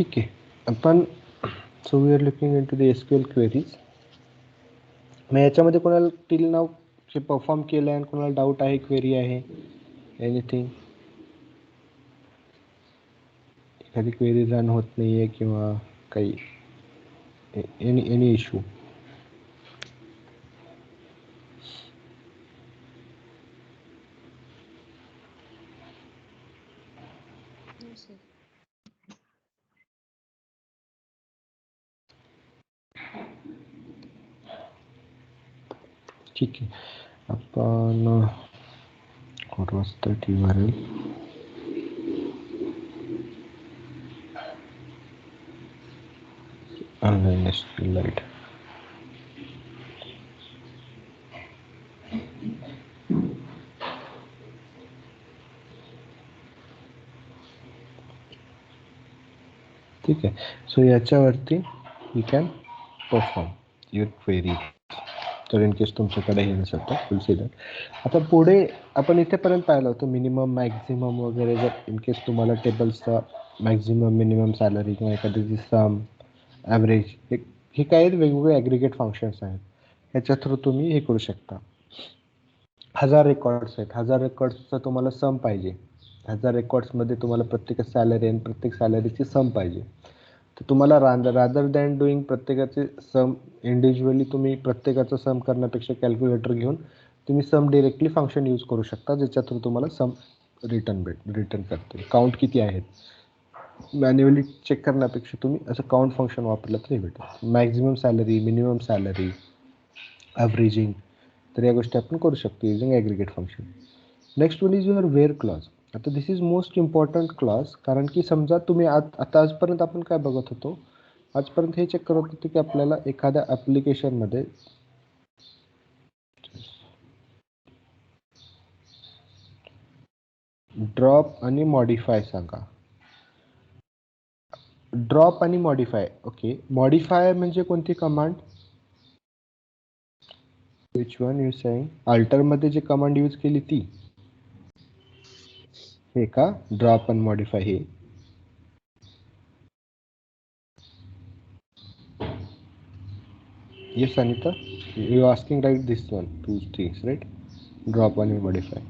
ठीक आहे. आपण so we are looking into the SQL queries. मग याच्यामध्ये कोणाला टिल नाव परफॉर्म केलं आहे, कोणाला डाऊट आहे, क्वेरी आहे, एनिथिंग? एखादी क्वेरी रन होत नाही आहे किंवा काही एनी इश्यू? ठीक आहे. आपण what was that URL? Online SQLite. ठीक आहे. सो याच्यावरती you can perform your query. तर इन केस तुमच्याकडे हे नसेल तर फुल सी दॅट. आता पुढे आपण इथेपर्यंत पाहिलं होतं मिनिमम मॅक्झिमम वगैरे. जर इन केस तुम्हाला टेबल्सचा मॅक्झिमम मिनिमम सॅलरी किंवा एखाद्याची सम ॲव्हरेज हे काय आहेत, वेगवेगळे ॲग्रिगेट फंक्शन्स आहेत. ह्याच्या थ्रू तुम्ही हे करू शकता. 1000 रेकॉर्ड्स आहेत, 1000 रेकॉर्ड्सचा तुम्हाला सम पाहिजे. 1000 रेकॉर्ड्समध्ये तुम्हाला प्रत्येक सॅलरी आणि प्रत्येक सॅलरीची सम पाहिजे. तर तुम्हाला रादर दॅन डुईंग प्रत्येकाचे सम इंडिव्हिज्युअली, तुम्ही प्रत्येकाचं सम करण्यापेक्षा कॅल्क्युलेटर घेऊन तुम्ही सम डिरेक्टली फंक्शन यूज करू शकता, ज्याच्या थ्रू तुम्हाला सम रिटर्न करते. काउंट किती आहेत मॅन्युअली चेक करण्यापेक्षा तुम्ही असं काउंट फंक्शन वापरलं तरी भेटेल. Maximum salary, minimum salary, averaging, तर या गोष्टी आपण करू शकतो using aggregate function. Next one is your where clause. आता this is most important clause, कारण की समजा तुम्ही आता आजपर्यंत आपण काय बघत होतो, आजपर्यंत हे चेक करत होतो की आपल्याला एखाद्या ॲप्लिकेशनमध्ये ड्रॉप आणि मॉडिफाय सांगा. ड्रॉप आणि मॉडिफाय. ओके, मॉडिफाय म्हणजे कोणती command? Which one you saying? अल्टरमध्ये जे कमांड यूज केली ती हे का? ड्रॉप आणि मॉडिफाय हे? Yes, Anita, you are asking right this one, two things, right? Drop and modify.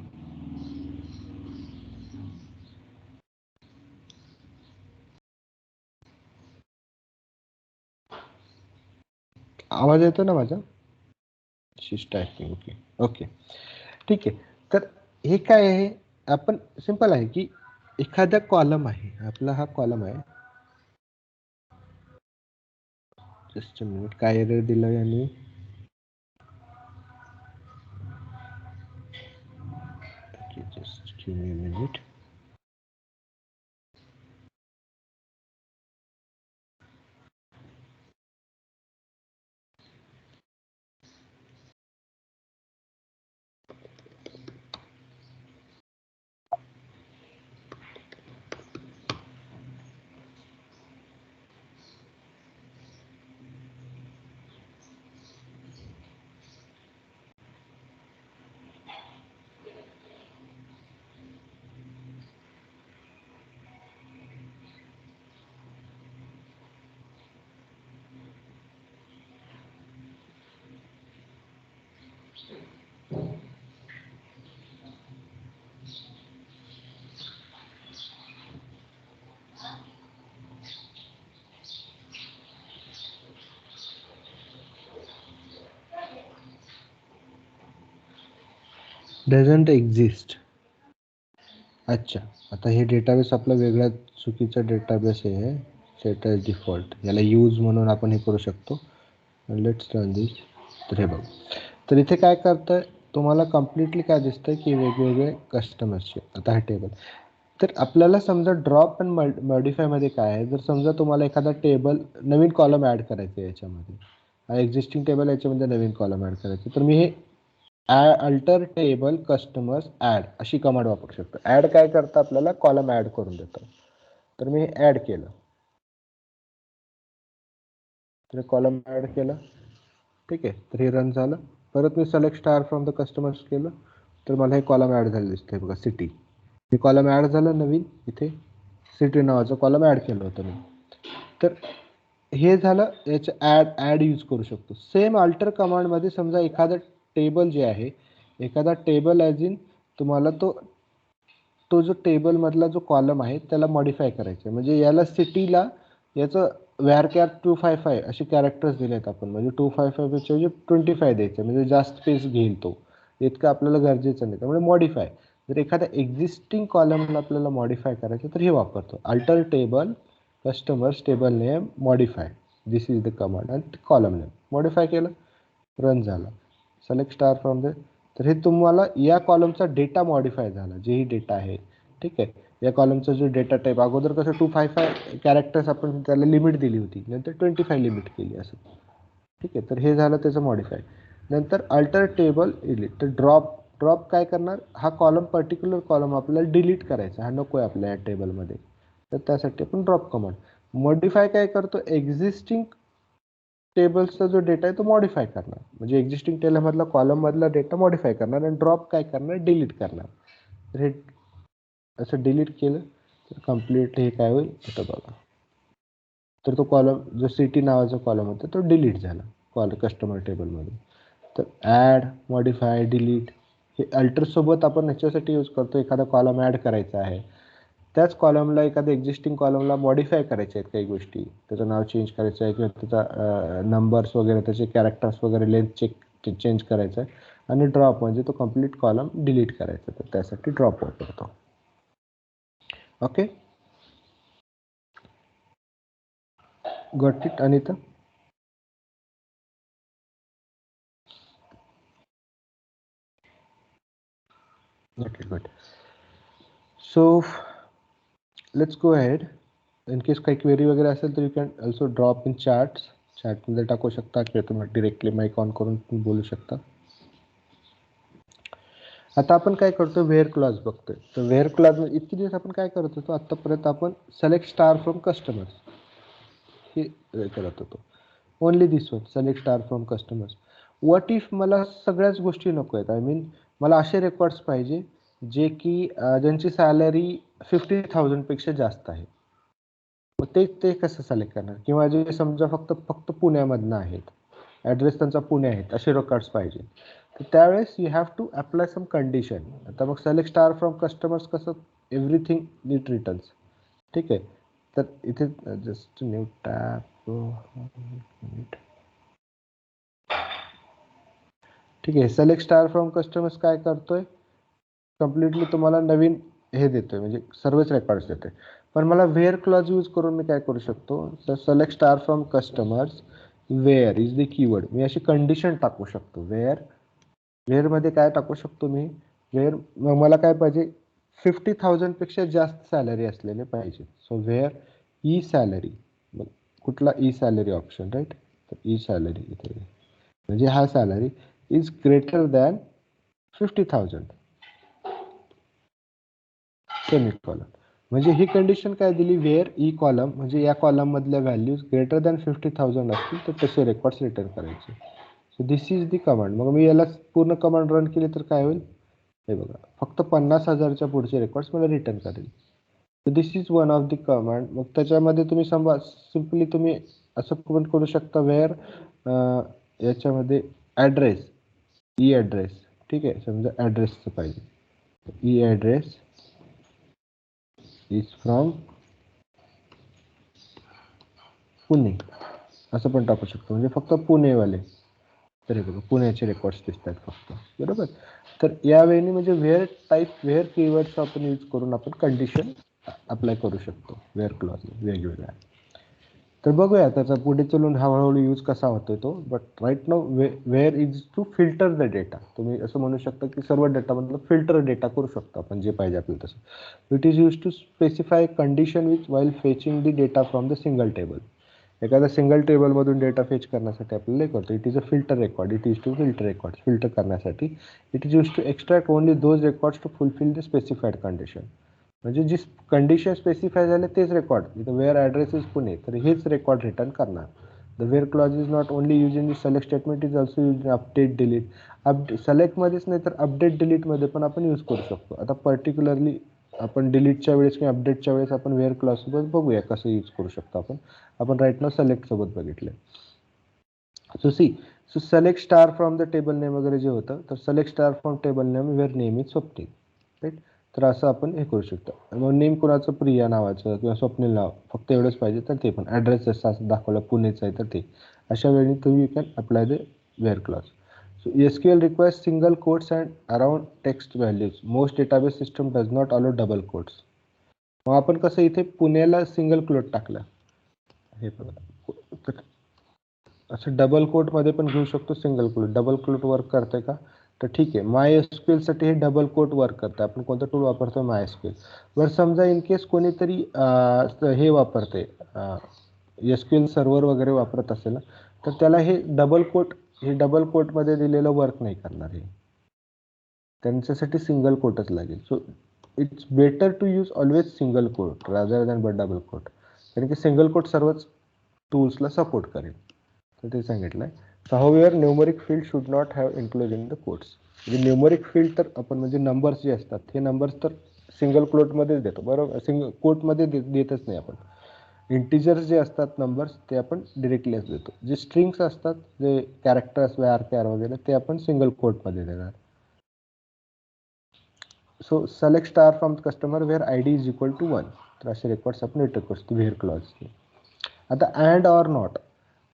आवाज येतो ना माझा? शिष्ट टायपिंग. ओके ओके, ठीक आहे. तर हे काय आहे, आपण सिंपल आहे की एखादा कॉलम आहे, आपला हा कॉलम आहे. जस्ट अ मिनिट, काय एरर दिलं यांनी? Just give me a minute. Doesn't exist. अच्छा, आता हे डेटाबेस आपला वेगळा चुकीचा डेटाबेस आहे. सेट ॲज डिफॉल्ट, याला यूज म्हणून आपण हे करू शकतो. लेट्स रन दिस. तर हे बघ, तर इथे काय करतं, तुम्हाला कम्प्लिटली काय दिसतंय की वेगवेगळे कस्टमर्सचे. आता हे टेबल, तर आपल्याला समजा ड्रॉप आणि मॉडिफायमध्ये काय आहे, जर समजा तुम्हाला एखादा टेबल नवीन कॉलम ॲड करायचं आहे याच्यामध्ये, हा एक्झिस्टिंग टेबल याच्यामध्ये नवीन कॉलम ॲड करायचं, तर मी हे अल्टर टेबल कस्टमर्स ॲड अशी कमांड वापरू शकतो. ॲड काय करतं, आपल्याला कॉलम ॲड करून देतं. तर मी हे ॲड केलं, तर कॉलम ॲड केलं. ठीक आहे, तर हे रन झालं. परत मी select star from the customers केलं, तर मला हे कॉलम ॲड झालं दिसतंय बघा, सिटी. हे कॉलम ॲड झालं नवीन. इथे सिटी नावाचं कॉलम ॲड केलं होतं मी. तर हे झालं, याचं ॲड यूज करू शकतो. सेम अल्टर कमांडमध्ये समजा एखादं टेबल जे आहे, एखादा टेबल ॲज इन तुम्हाला तो जो टेबलमधला जो कॉलम आहे त्याला मॉडिफाय करायचं आहे. म्हणजे याला सिटीला याचं व्हॅरकॅर 255 असे कॅरेक्टर्स दिले आहेत आपण, म्हणजे 255 पेक्षा 25 द्यायचं, म्हणजे जास्त स्पेस घेईल तो, इतकं आपल्याला गरजेचं नाही. त्यामुळे मॉडिफाय, जर एखाद्या एक्झिस्टिंग कॉलमला आपल्याला मॉडिफाय करायचं तर हे वापरतो, alter table customers table name modify, this is the command, आणि कॉलम नेम मॉडिफाय केलं, रन झाला, सिलेक्ट स्टार फ्रॉम द. तर हे तुम्हाला या कॉलमचा डेटा मॉडिफाय झाला, जेही डेटा आहे, ठीक आहे. या कॉलमचा जो डेटा टाईप अगोदर कसं 255 कॅरेक्टर्स आपण त्याला लिमिट दिली होती, नंतर 25 लिमिट केली असं, ठीक आहे. तर हे झालं त्याचं मॉडिफाय. नंतर अल्टर टेबल डिलीट, तर ड्रॉप काय करणार, हा कॉलम पर्टिक्युलर कॉलम आपल्याला डिलीट करायचा, हा नको आहे आपल्या या टेबलमध्ये, तर त्यासाठी आपण ड्रॉप कमांड. मॉडिफाय काय करतो, एक्झिस्टिंग टेबल्सचा जो डेटा आहे तो मॉडिफाय करणार, म्हणजे एक्झिस्टिंग टेबलमधला कॉलममधला डेटा मॉडिफाय करणार, आणि ड्रॉप काय करणार, डिलीट करणार. तर हे असं डिलीट केलं तर कम्प्लीट हे काय होईल आता बघा, तर तो कॉलम जो सिटी नावाचा कॉलम होता तो डिलीट झाला कस्टमर टेबलमध्ये. तर ॲड, मॉडिफाय, डिलीट हे अल्टरसोबत आपण ह्याच्यासाठी यूज करतो, एखादा कॉलम ॲड करायचा आहे, त्याच कॉलमला एखाद्या एक्झिस्टिंग कॉलमला मॉडिफाय करायचे आहेत काही गोष्टी, त्याचं नाव चेंज करायचं आहे, किंवा त्याचा नंबर्स वगैरे, त्याचे कॅरेक्टर्स वगैरे लेंथ चेंज करायचं आहे, आणि ड्रॉप म्हणजे तो कम्प्लीट कॉलम डिलीट करायचा, तर त्यासाठी ड्रॉप वापरतो. Okay, got it Anita? Okay, good. So let's go ahead. In case काही क्वेरी वगैरे असेल तर you can also drop in चॅटमध्ये टाकू शकता, किंवा तुम्ही डिरेक्टली माईक ऑन करून तुम्ही बोलू शकता. आता आपण काय करतो, वेअर क्लॉज बघतोय. तर वेअर क्लॉज इतके दिवस आपण काय करत होतो, आतापर्यंत आपण सिलेक्ट स्टार फ्रॉम कस्टमर्स हे करत होतो, only this one, select star from customers. What if मला सगळ्याच गोष्टी नको आहेत, आय मीन मला असे रेकॉर्ड्स पाहिजे जे की ज्यांची सॅलरी 50,000 पेक्षा जास्त आहे, मग ते कसं सिलेक्ट करणार, किंवा जे समजा फक्त पुण्यामधनं आहेत, ॲड्रेस त्यांचा पुणे आहेत, असे रेकॉर्ड्स पाहिजे. तर त्यावेळेस you have to apply some condition. आता मग सिलेक्ट स्टार फ्रॉम कस्टमर्स कसं, एव्हरीथिंग नीट रिटर्न्स, ठीक आहे. तर इथे जस्ट न्यू टॅप, ठीक आहे. सिलेक्ट स्टार फ्रॉम कस्टमर्स काय करतोय, कम्प्लिटली तुम्हाला नवीन हे देतोय, म्हणजे सर्वच रेकॉर्ड्स देतोय. पण मला वेअर क्लॉज यूज करून मी काय करू शकतो, तर select star from customers where is the keyword, मी अशी कंडिशन टाकू शकतो. वेअरमध्ये काय टाकू शकतो मी, वेअर मग मला काय पाहिजे, 50,000 पेक्षा जास्त सॅलरी असलेले पाहिजे. सो वेअर ई सॅलरी, मग कुठला ई सॅलरी ऑप्शन, राईट. तर ई सॅलरी इथे, म्हणजे हा salary is greater than 50,000 semicolon. म्हणजे ही कंडिशन काय दिली, वेअर ई कॉलम, म्हणजे या कॉलम मधल्या व्हॅल्यूज ग्रेटर दॅन 50,000 असतील तर तसे रेकॉर्ड्स रिटर्न करायचे. So this is the command. मग मी याला पूर्ण कमांड रन केली तर काय होईल, हे बघा, फक्त 50,000च्या पुढचे रेकॉर्ड्स मला रिटर्न करेल. So this is one of the command. मग त्याच्यामध्ये तुम्ही सिम्पली तुम्ही असं पण करू शकता, वेअर याच्यामध्ये ॲड्रेस, ई ॲड्रेस, ठीक आहे, समजा ॲड्रेसचं पाहिजे, E address is from Pune असं पण टाकू शकतो, म्हणजे फक्त पुणेवाले. तर हे बघा, पुण्याचे रेकॉर्ड्स दिसतात फक्त, बरोबर. तर यावेळी म्हणजे वेअर कीवर्ड्स आपण यूज करून आपण कंडिशन अप्लाय करू शकतो वेअर क्लॉज वेगवेगळ्या. तर बघूया त्याचा पुढे चलून हळूहळू यूज कसा होतो तो. But right now where is to filter the data. तुम्ही असं म्हणू शकता की सर्व डेटामधलं फिल्टर डेटा करू शकतो आपण, जे पाहिजे आपल्याला तसं. It is use to specify condition which while fetching the data from the single table. एखाद्या सिंगल टेबलमधून डेटा फेच करण्यासाठी आपल्याला हे करतो. It is a filter record. It is to filter record, filter करण्यासाठी. It is use to extract only those records to fulfil the specified condition. म्हणजे जी condition specify झाले तेच रेकॉर्ड. इथं वेअर ॲड्रेस इज पुणे, तर हेच रेकॉर्ड रिटर्न करणार. The where clause is not only use in the select statement, is also use in update delete. सिलेक्टमध्येच नाही तर अपडेट डिलीटमध्ये पण आपण यूज करू शकतो. आता पर्टिक्युलरली आपण डिलीटच्या वेळेस किंवा अपडेटच्या वेळेस आपण वेअर क्लॉज सोबत बघूया कसं यूज करू शकतो आपण राईट नाव सिलेक्ट सोबत बघितलंय. So select star from the table name वगैरे जे होतं तर select star from table name where name is Swapnil, right. तर असं आपण हे करू शकतो. मग नेम कोणाचं प्रिया नावाचं किंवा स्वप्नील नाव फक्त एवढंच पाहिजे तर ते पण ॲड्रेस जसा दाखवला पुणेचा आहे तर ते अशा वेळी तुम्ही you can apply the where clause. So SQL requires single quotes and around text values. Most database system does not allow double quotes. मग आपण कसं इथे पुण्याला सिंगल क्लोट टाकलं हे बघा, असं डबल कोट मध्ये पण घेऊ शकतो, single quote. Double quote work करते का तर ठीक आहे. MySQL साठी हे डबल कोट वर्क करतं. आपण कोणतं टूल वापरतो MySQL वर. समजा इन केस कोणीतरी हे वापरते SQL सर्व्हर वगैरे वापरत असेल ना तर त्याला हे डबल कोट मध्ये दिलेलं वर्क नाही करणार. हे त्यांच्यासाठी सिंगल कोटच लागेल. So it's better to use always single quote rather than double quote, कारण की सिंगल कोट सर्वच टूल्सला सपोर्ट करेल. तर ते सांगितलंय. However numeric field should not have include in the quotes. म्हणजे न्यूमरिक फील्ड तर आपण म्हणजे नंबर्स जे असतात हे नंबर्स तर सिंगल कोटमध्येच देतो, बरोबर. सिंगल कोटमध्ये देतच नाही आपण. इंटिजर्स जे असतात नंबर्स ते आपण डिरेक्टलीच देतो. जे स्ट्रिंग्स असतात जे कॅरेक्टर्स VAR वगैरे ते आपण सिंगल कोटमध्ये देणार. So select star from customer where ID is equal to 1. तर असे रेकॉर्ड्स आपण रिटर्न करतो व्हेअर क्लॉजचे. आता अँड ऑर नॉट,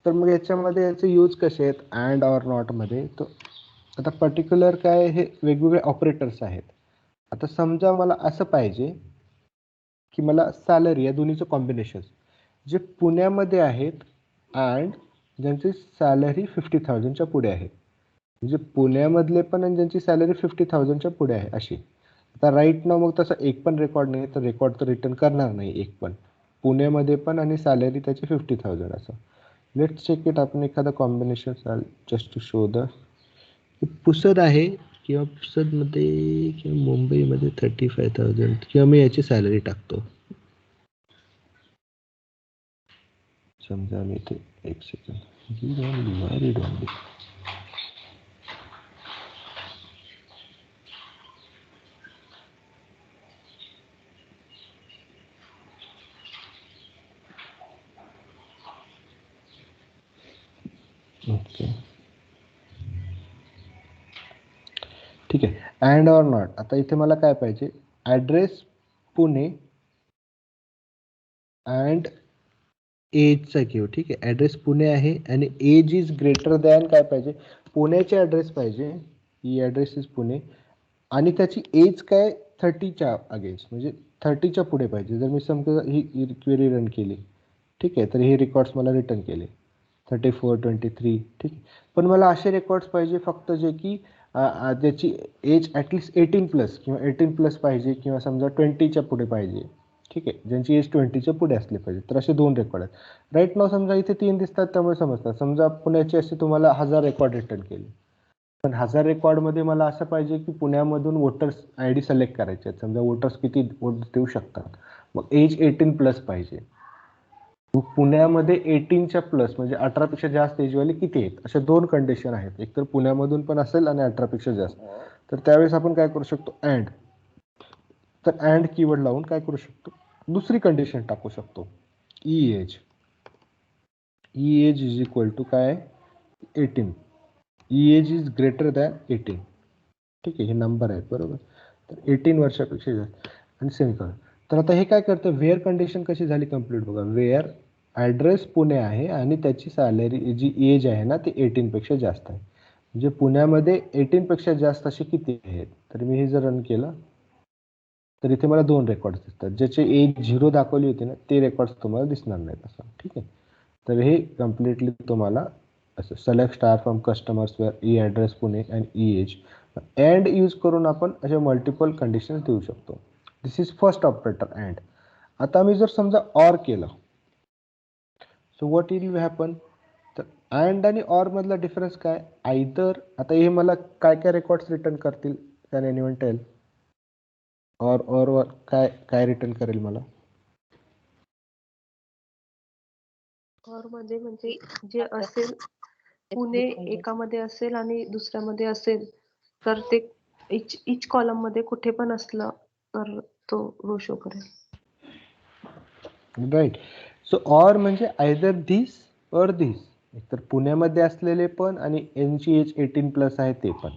तर मग याच्यामध्ये याचे यूज कसे आहेत अँड ऑर नॉटमध्ये. तर आता पर्टिक्युलर काय हे वेगवेगळे ऑपरेटर्स आहेत. आता समजा मला असं पाहिजे की मला सॅलरी या दोन्हीचं कॉम्बिनेशन जे पुण्यामध्ये आहेत अँड ज्यांची सॅलरी 50,000च्या पुढे आहे, म्हणजे पुण्यामधले पण आणि ज्यांची सॅलरी 50,000च्या पुढे आहे अशी. आता राईट नाव मग तसं एक पण रेकॉर्ड नाही तर रेकॉर्ड तर रिटर्न करणार नाही एक पण. पुण्यामध्ये पण आणि सॅलरी त्याची 50,000 असं. Let's check it. आपण एखादा combination just to show the Pusad आहे किंवा पुसदमध्ये किंवा मुंबईमध्ये 35,000 किंवा मी याची सॅलरी टाकतो. समजा मी इथे एक सेकंड ओके ठीक आहे. And or not. आता इथे मला काय पाहिजे ॲड्रेस पुणे अँड एजचा घेऊ. ठीक आहे. ॲड्रेस पुणे आहे आणि एज इज ग्रेटर दॅन काय पाहिजे पुण्याचे ॲड्रेस पाहिजे. ही ॲड्रेस इज पुणे आणि त्याची एज काय 30च्या अगेन्स्ट म्हणजे 30च्या पुढे पाहिजे. जर मी समजा ही क्वेरी रन केली ठीक आहे तर हे रेकॉर्ड्स मला रिटर्न केले 34, 23 ठीक. पण मला असे रेकॉर्ड्स पाहिजे फक्त जे की त्याची एज ॲटलिस्ट 18+ किंवा 18+ पाहिजे किंवा समजा 20च्या पुढे पाहिजे. ठीक आहे. ज्यांची एज 20च्या पुढे असले पाहिजे. तर असे 2 रेकॉर्ड आहेत. राईट नाव समजा इथे 3 दिसतात त्यामुळे समजतात. समजा पुण्याचे असे तुम्हाला 1000 रेकॉर्ड रिटर्न केले, पण 1000 रेकॉर्डमध्ये मला असं पाहिजे की पुण्यामधून वोटर्स ID सिलेक्ट करायचे आहेत. समजा वोटर्स किती वोट देऊ शकतात, मग एज 18+ पाहिजे. मग पुण्यामध्ये 18च्या प्लस म्हणजे 18पेक्षा जास्त एजवाले किती आहेत, अशा 2 कंडिशन आहेत. एक तर पुण्यामधून पण असेल आणि 18पेक्षा जास्त. तर त्यावेळेस आपण काय करू शकतो अँड. तर अँड कीवर्ड लावून काय करू शकतो दुसरी कंडिशन टाकू शकतो e age is equal to काय 18. E age is greater than 18. ठीक आहे. हे नंबर आहेत बरोबर. तर 18 वर्षापेक्षा जास्त आणि सेमिकोलॉन. तर आता हे काय करतं वेअर कंडिशन कशी झाली कंप्लीट बघा. वेअर ॲड्रेस पुणे आहे आणि त्याची सॅलरी जी एज आहे ना ती 18पेक्षा जास्त आहे. म्हणजे पुण्यामध्ये 18पेक्षा जास्त असे किती आहेत. तर मी हे जर रन केलं तर इथे मला 2 रेकॉर्ड्स दिसतात. ज्याचे एज 0 दाखवली होती ना ते रेकॉर्ड्स तुम्हाला दिसणार नाहीत असं. ठीक आहे. तर हे कम्प्लिटली तुम्हाला असं select star from customers where e address Pune and e age and use करून आपण अशा मल्टिपल कंडिशन्स देऊ शकतो. This is first operator and. आता मी जर समजा ऑर केलं सो व्हॉट विल हॅपन. तर अँड आणि ऑर मधला डिफरन्स काय आयदर. आता हे मला काय काय रेकॉर्ड्स रिटर्न करतील कॅन एनीवन टेल. ऑर काय काय रिटर्न करेल मला. ऑर मध्ये म्हणजे जे असेल पुणे एकामध्ये असेल आणि दुसऱ्यामध्ये असेल तर ते इच कॉलम मध्ये कुठे पण असलं तर तो रो शो करेल. राईट. सो ऑर म्हणजे आयदर धिस और धिस, एकतर पुण्यामध्ये असलेले पण आणि यांची एज 18+ आहे ते पण,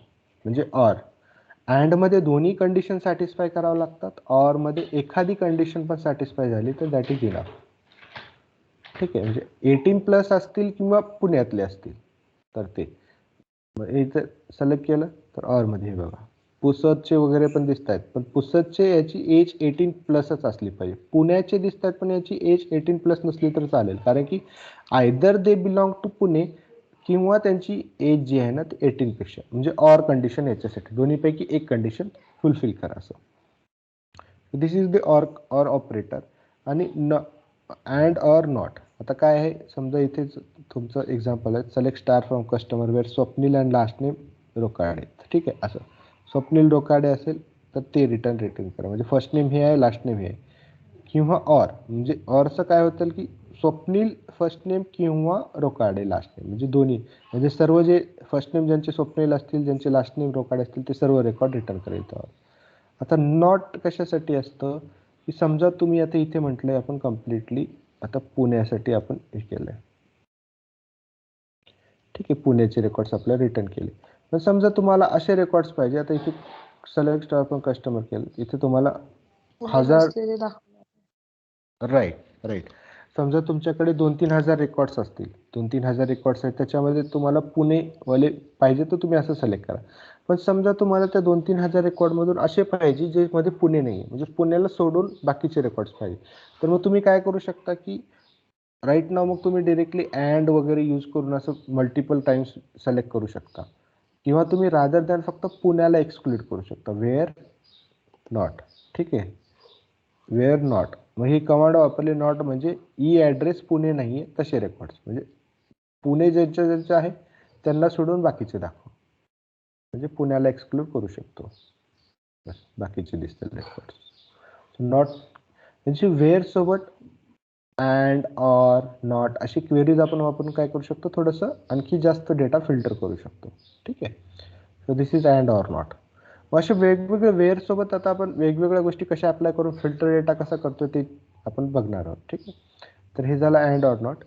म्हणजे ऑर. अँड मध्ये दोन्ही कंडिशन सॅटिस्फाय करावं लागतात. ऑर मध्ये एखादी कंडिशन पण सॅटिस्फाय झाली तर दॅट इज इनफ. ठीक आहे, म्हणजे 18+ असतील किंवा पुण्यातले असतील तर ते इथं सिलेक्ट केलं तर ऑर मध्ये हे बघा पुसदचे वगैरे पण दिसत आहेत, पण पुसदचे याची एज 18+ असली पाहिजे. पुण्याचे दिसत आहेत पण याची एज 18+ नसली तर चालेल, कारण की either they belong to Pune किंवा त्यांची एज जी आहे ना ती 18 पेक्षा, म्हणजे ऑर कंडिशन याच्यासाठी दोन्हीपैकी एक कंडिशन फुलफिल करा असं. दिस इज द ऑर ऑपरेटर. आणि न अँड ऑर नॉट. आता काय आहे, समजा इथेच तुमचं एक्झाम्पल आहे, select star from customer where Swapnil and last name Rokade. ठीक आहे, असं स्वप्नील रोकाडे असेल तर ते रिटर्न करा, म्हणजे फर्स्ट नेम हे आहे, लास्ट नेम हे आहे. किंवा ऑर, म्हणजे ऑरचं काय होतं की स्वप्नील फर्स्ट नेम किंवा रोकाडे लास्ट नेम, म्हणजे दोन्ही, म्हणजे सर्व जे फर्स्ट नेम ज्यांचे स्वप्नील असतील, ज्यांचे लास्ट नेम रोकाडे असतील, ते सर्व रेकॉर्ड रिटर्न करेल. आता नॉट कशासाठी असतं की समजा तुम्ही आता इथे म्हटलंय आपण कम्प्लिटली आता पुण्यासाठी आपण हे केलंय. ठीक आहे, पुण्याचे रेकॉर्ड्स आपल्याला रिटर्न केले. पण समजा तुम्हाला असे रेकॉर्ड्स पाहिजे, आता इथे सिलेक्ट स्टार फ्रॉम कस्टमर केलं, इथे तुम्हाला पुणे 1000. नसलेले दाखवणार. राईट. समजा तुमच्याकडे 2-3 हजार रेकॉर्ड्स असतील, 2-3 हजार रेकॉर्ड्स आहेत, त्याच्यामध्ये तुम्हाला पुणेवाले पाहिजे तर तुम्ही असं सिलेक्ट करा. पण समजा तुम्हाला त्या 2-3 हजार रेकॉर्डमधून असे पाहिजे जे मध्ये पुणे नाही आहे, म्हणजे पुण्याला सोडून बाकीचे रेकॉर्ड्स पाहिजे, तर मग तुम्ही काय करू शकता की राईट नाव मग तुम्ही डिरेक्टली अँड वगैरे यूज करून असं मल्टिपल टाइम्स सिलेक्ट करू शकता, किंवा तुम्ही रादर दॅन फक्त पुण्याला एक्सक्लूड करू शकता, वेअर नॉट. ठीक आहे, वेअर नॉट. मग ही कमांड वापरली, नॉट म्हणजे ई ॲड्रेस पुणे नाही आहे तसे रेकॉर्ड्स, म्हणजे पुणे ज्यांचे आहे त्यांना सोडून बाकीचे दाखव, म्हणजे पुण्याला एक्सक्लूड करू शकतो, बस बाकीचे दिसतील रेकॉर्ड्स. नॉट म्हणजे वेअर सोबत अँड ऑर नॉट अशी क्वेरीज आपण वापरून काय करू शकतो, थोडंसं आणखी जास्त डेटा फिल्टर करू शकतो. ठीक आहे, so this is and or not. मग असे वेगवेगळे वेअर सोबत आता आपण वेगवेगळ्या गोष्टी कशा अप्लाय करून फिल्टर डेटा कसा करतो ते आपण बघणार आहोत. ठीक आहे, तर हे झालं and or not.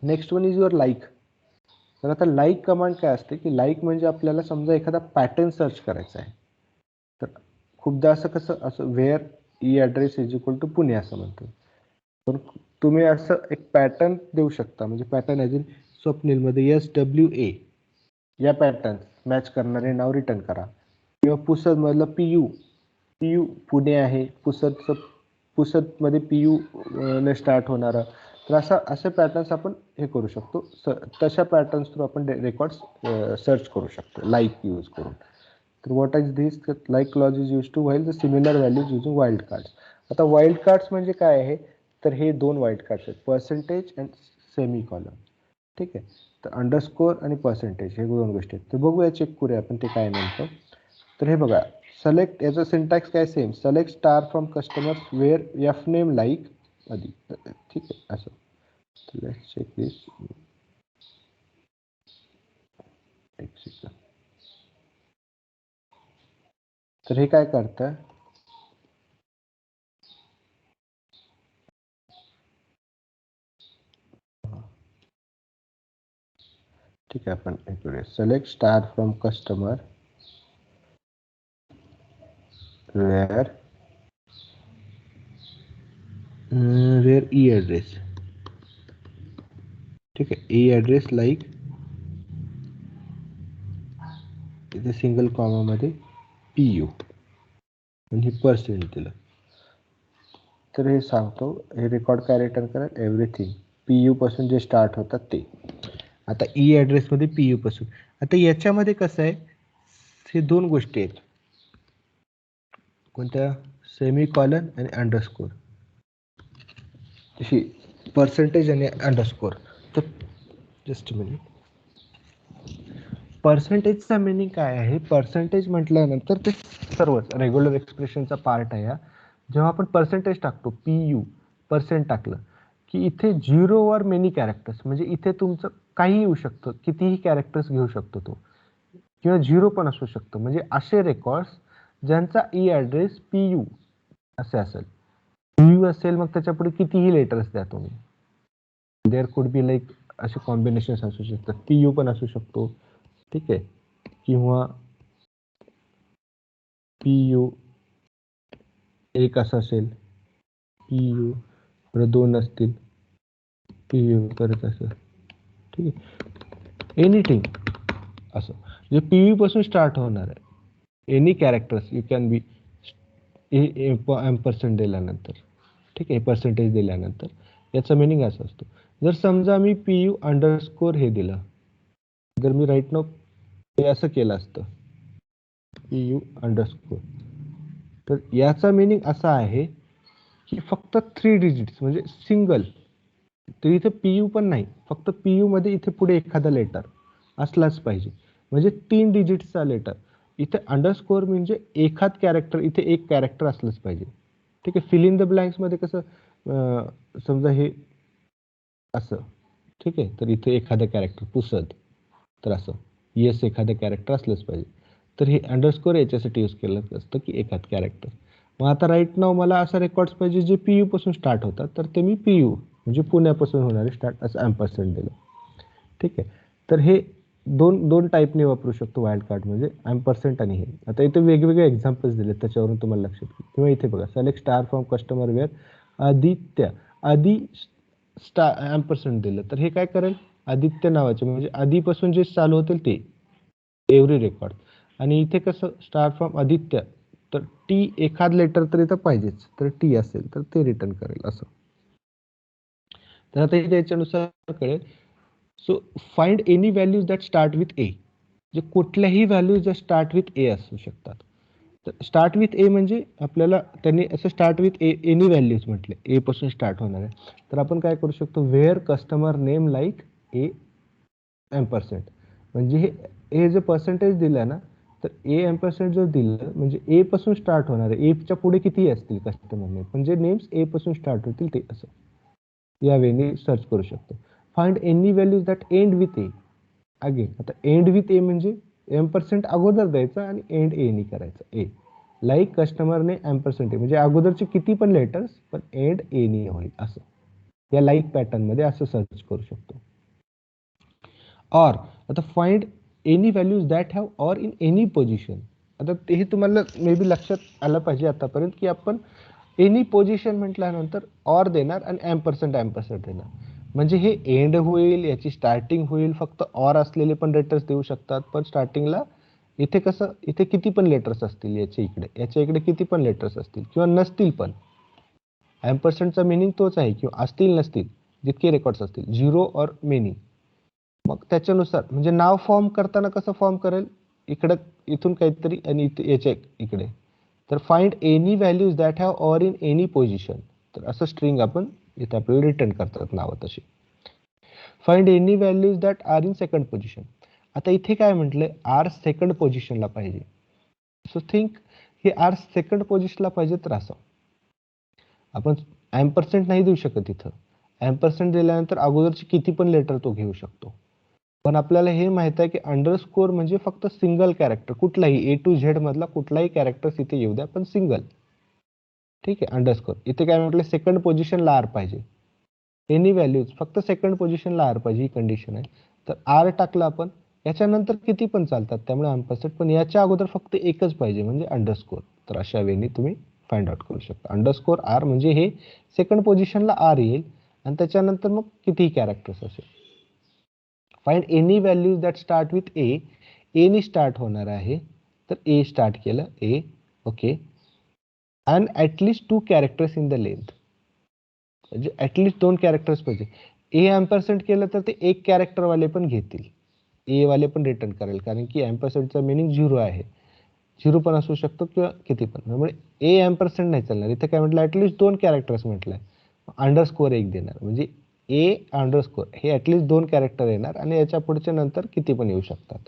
Next one is your like. तर आता लाईक कमांड काय असते की लाईक म्हणजे आपल्याला समजा एखादा पॅटर्न सर्च करायचा आहे, तर खूपदा असं कसं असं where e address is equal to Pune असं म्हणतो, पण तुम्ही असं एक पॅटर्न देऊ शकता, म्हणजे पॅटर्न ॲज इन स्वप्नीलमध्ये SWA या पॅटर्न मॅच करणारे नाव रिटर्न करा, किंवा पुसदमधलं PU पुणे आहे, पुसदमध्ये PU ने स्टार्ट होणारा, तर असे पॅटर्न्स आपण हे करू शकतो. तशा पॅटर्न्स थ्रू आपण रेकॉर्ड्स सर्च करू शकतो लाईक यूज करून. तर what is this, like clause is use to while the similar values using wild cards. आता वाईल्ड कार्ड्स म्हणजे काय आहे, तर हे 2 वाईल्ड कार्ड्स आहेत, पर्सेंटेज अँड सेमी कॉलम. ठीक आहे, तर अंडरस्कोर आणि पर्सेंटेज हे 2 गोष्टी आहेत. तर बघूया, चेक करूया आपण ते काय नेमकं. तर हे बघा, सिलेक्ट, याचं सिंटॅक्स काय same, select star from customers where f name like आधी. ठीक आहे, असं. Let's check this. तर हे काय करतं, ठीक आहे, आपण हे करूया, select star from customer where e address. ठीक आहे, ई ॲड्रेस लाईक, इथे सिंगल कॉमामध्ये PU आणि हे पर्सेंट दिलं. तर हे सांगतो, हे रेकॉर्ड काय रिटर्न करेल, एव्हरीथिंग PU पासून जे स्टार्ट होतात ते. आता ई ॲड्रेसमध्ये PU पासून. आता याच्यामध्ये कसं आहे, हे 2 गोष्टी आहेत, कोणत्या, सेमी कॉलन आणि अंडरस्कोर, तशी पर्सेंटेज आणि अंडरस्कोर. तर जस्ट मिनिट, पर्सेंटेजचा मिनिंग काय आहे, पर्सेंटेज म्हटल्यानंतर ते सर्व रेग्युलर एक्सप्रेशनचा पार्ट आहे. जेव्हा आपण पर्सेंटेज टाकतो, PU पर्सेंट टाकलं की इथे 0 वर मेनी कॅरेक्टर्स, म्हणजे इथे तुमचं काही येऊ शकतं, कितीही कॅरेक्टर्स घेऊ शकतो तो, किंवा 0 पण असू शकतो, म्हणजे असे रेकॉर्ड्स ज्यांचा ई ॲड्रेस PU असे असेल. पीयू असेल मग त्याच्या पुढे कितीही लेटर्स द्या तुम्ही. देअर कुड बी लाईक असे कॉम्बिनेशन्स असू शकतात. पीयू पण असू शकतो, ठीक आहे, किंवा पीयू एक असं असेल, पीयू परत दोन असतील, पीयू परत असं, ठीक आहे, एनिथिंग असं जे पीयू पासून स्टार्ट होणार आहे. Any characters you can be ampersand दिल्यानंतर, ठीक आहे, पर्सेंटेज दिल्यानंतर याचा मिनिंग असा असतो. जर समजा मी पीयू अंडरस्कोर हे दिलं, जर मी राईट नाव हे असं केलं असतं पीयू अंडरस्कोर, तर याचा मिनिंग असा आहे की फक्त 3 डिजिट्स म्हणजे सिंगल, तर इथे पीयू पण नाही, फक्त पीयू मध्ये इथे पुढे एखादा लेटर असलाच पाहिजे, म्हणजे 3 डिजिट्सचा लेटर. इथे अंडरस्कोर म्हणजे एखाद कॅरेक्टर, इथे एक कॅरेक्टर असलंच पाहिजे, ठीक आहे. फिल इन द ब्लँक्स मध्ये कसं समजा हे असं, ठीक आहे, तर इथे एखादं कॅरेक्टर पुसद, तर असं येस एखादं कॅरेक्टर असलंच पाहिजे. तर हे अंडरस्कोर याच्यासाठी यूज केलं असतं की एखाद कॅरेक्टर. मग आता राईट नाव मला असा रेकॉर्ड्स पाहिजे जे पीयू पासून स्टार्ट होतात, तर ते मी पीयू म्हणजे पुण्यापासून होणारे स्टार्ट असं एम्परसेंट दिलं, ठीक आहे. तर हे दोन दोन टाईपने वापरू शकतो वाईल्ड कार्ड म्हणजे एम्परसेंट आणि हे. आता इथे वेगवेगळे एक्झाम्पल्स दिले, त्याच्यावरून तुम्हाला लक्षात येईल. किंवा इथे बघा, select star from customer where Aditya, आधी स्टार एम्परसेंट दिलं, तर हे काय करेल, आदित्य नावाचे म्हणजे आधीपासून जे चालू होतील ते एव्हरी रेकॉर्ड. आणि इथे कसं स्टार फ्रॉम आदित्य, तर टी एखाद लेटर तर इथं पाहिजेच, तर टी असेल तर ते रिटर्न करेल असं. तर आता इथे याच्यानुसार कळेल. So find any values that start with A, जे कुठल्याही व्हॅल्यूज ज्या स्टार्ट विथ ए असू शकतात. तर स्टार्ट विथ ए म्हणजे आपल्याला त्यांनी असं start with A any values म्हटले, ए पासून स्टार्ट होणार आहे. तर आपण काय करू शकतो, वेअर कस्टमर नेम लाईक ए एम्परसेंट, म्हणजे हे जे पर्सेंटेज दिलं ना, तर ए एम्परसेंट जर दिलं म्हणजे ए पासून स्टार्ट होणार आहे, एच्या पुढे किती असतील कस्टमर नेम, म्हणजे नेम्स ए पासून स्टार्ट होतील ते असं या वेने सर्च करू शकतो. Find any values that end with A, again आता एंड विथ ए म्हणजे एम्परसेंट अगोदर द्यायचा आणि एंड ए नी करायचं. ए लाईक कस्टमरने एम्परसेंट ए म्हणजे अगोदरचे किती पण लेटर्स पण एंड ए नी होईल असं, या लाईक पॅटर्न मध्ये असं सर्च करू शकतो. ऑर आता find any values that have or in any position. आता ते तुम्हाला मे बी लक्षात आलं पाहिजे आतापर्यंत की आपण एनी पोझिशन म्हटल्यानंतर ऑर देणार आणि एम्परसेंट एम्परसेंट देणार, म्हणजे हे एंड होईल, याची स्टार्टिंग होईल. फक्त ऑर असलेले पण लेटर्स देऊ शकतात, पण स्टार्टिंगला इथे कसं, इथे किती पण लेटर्स असतील, याच्या इकडे किती पण लेटर्स असतील किंवा नसतील पण एम्परसेंटचा मिनिंग तोच आहे, किंवा असतील नसतील जितके रेकॉर्ड्स असतील, झिरो ऑर मेनी. मग त्याच्यानुसार म्हणजे नाव फॉर्म करताना कसं फॉर्म करेल, इकडं इथून काहीतरी आणि याच्या इकडे. तर find any values that have or in any position, तर असं स्ट्रिंग आपण इथे आपल्याला रिटर्न करतात नावं तशी. Find any values that are in second position. आता इथे काय म्हटलंय, आर सेकंड पोझिशनला पाहिजे. सो थिंक हे आर सेकंड पोझिशनला पाहिजे, तर असं आपण एम्परसेंट नाही देऊ शकत इथं. एम्परसेंट दिल्यानंतर अगोदरची किती पण लेटर तो घेऊ शकतो. पण आपल्याला हे माहित आहे की अंडरस्कोर म्हणजे फक्त सिंगल कॅरेक्टर, कुठलाही ए टू झेड मधला कुठलाही कॅरेक्टर इथे येऊ द्या पण सिंगल, ठीक आहे. अंडरस्कोर इथे काय म्हटलं, सेकंड पोझिशनला आर पाहिजे. एनी व्हॅल्यूज फक्त सेकंड पोझिशनला आर पाहिजे, ही कंडिशन आहे. तर आर टाकलं आपण, याच्यानंतर किती पण चालतात त्यामुळे एम्परसेंट, पण याच्या अगोदर फक्त एकच पाहिजे म्हणजे अंडरस्कोर. तर अशा वेळी तुम्ही फाइंड आउट करू शकता. अंडरस्कोर आर म्हणजे हे सेकंड पोझिशनला आर येईल आणि त्याच्यानंतर मग कितीही कॅरेक्टर्स असेल. Find any values that start with A, A नी स्टार्ट होणार आहे, तर ए स्टार्ट केलं, A okay. And at least 2 characters in the length, म्हणजे ॲटलिस्ट 2 कॅरेक्टर्स पाहिजे. ए एम्परसेंट केलं तर ते एक कॅरेक्टरवाले पण घेतील, ए वाले पण रिटर्न करेल, कारण की एम्परसेंटचा मिनिंग झिरो आहे. झिरो पण असू शकतो किंवा किती पण, त्यामुळे ए एम्परसेंट नाही चालणार. इथे काय म्हटलं, ॲटलिस्ट 2 कॅरेक्टर्स म्हटलंय, अंडरस्कोर एक देणार, म्हणजे ए अंडरस्कोर हे ॲटलिस्ट 2 कॅरेक्टर येणार आणि याच्या पुढच्या नंतर किती पण येऊ शकतात,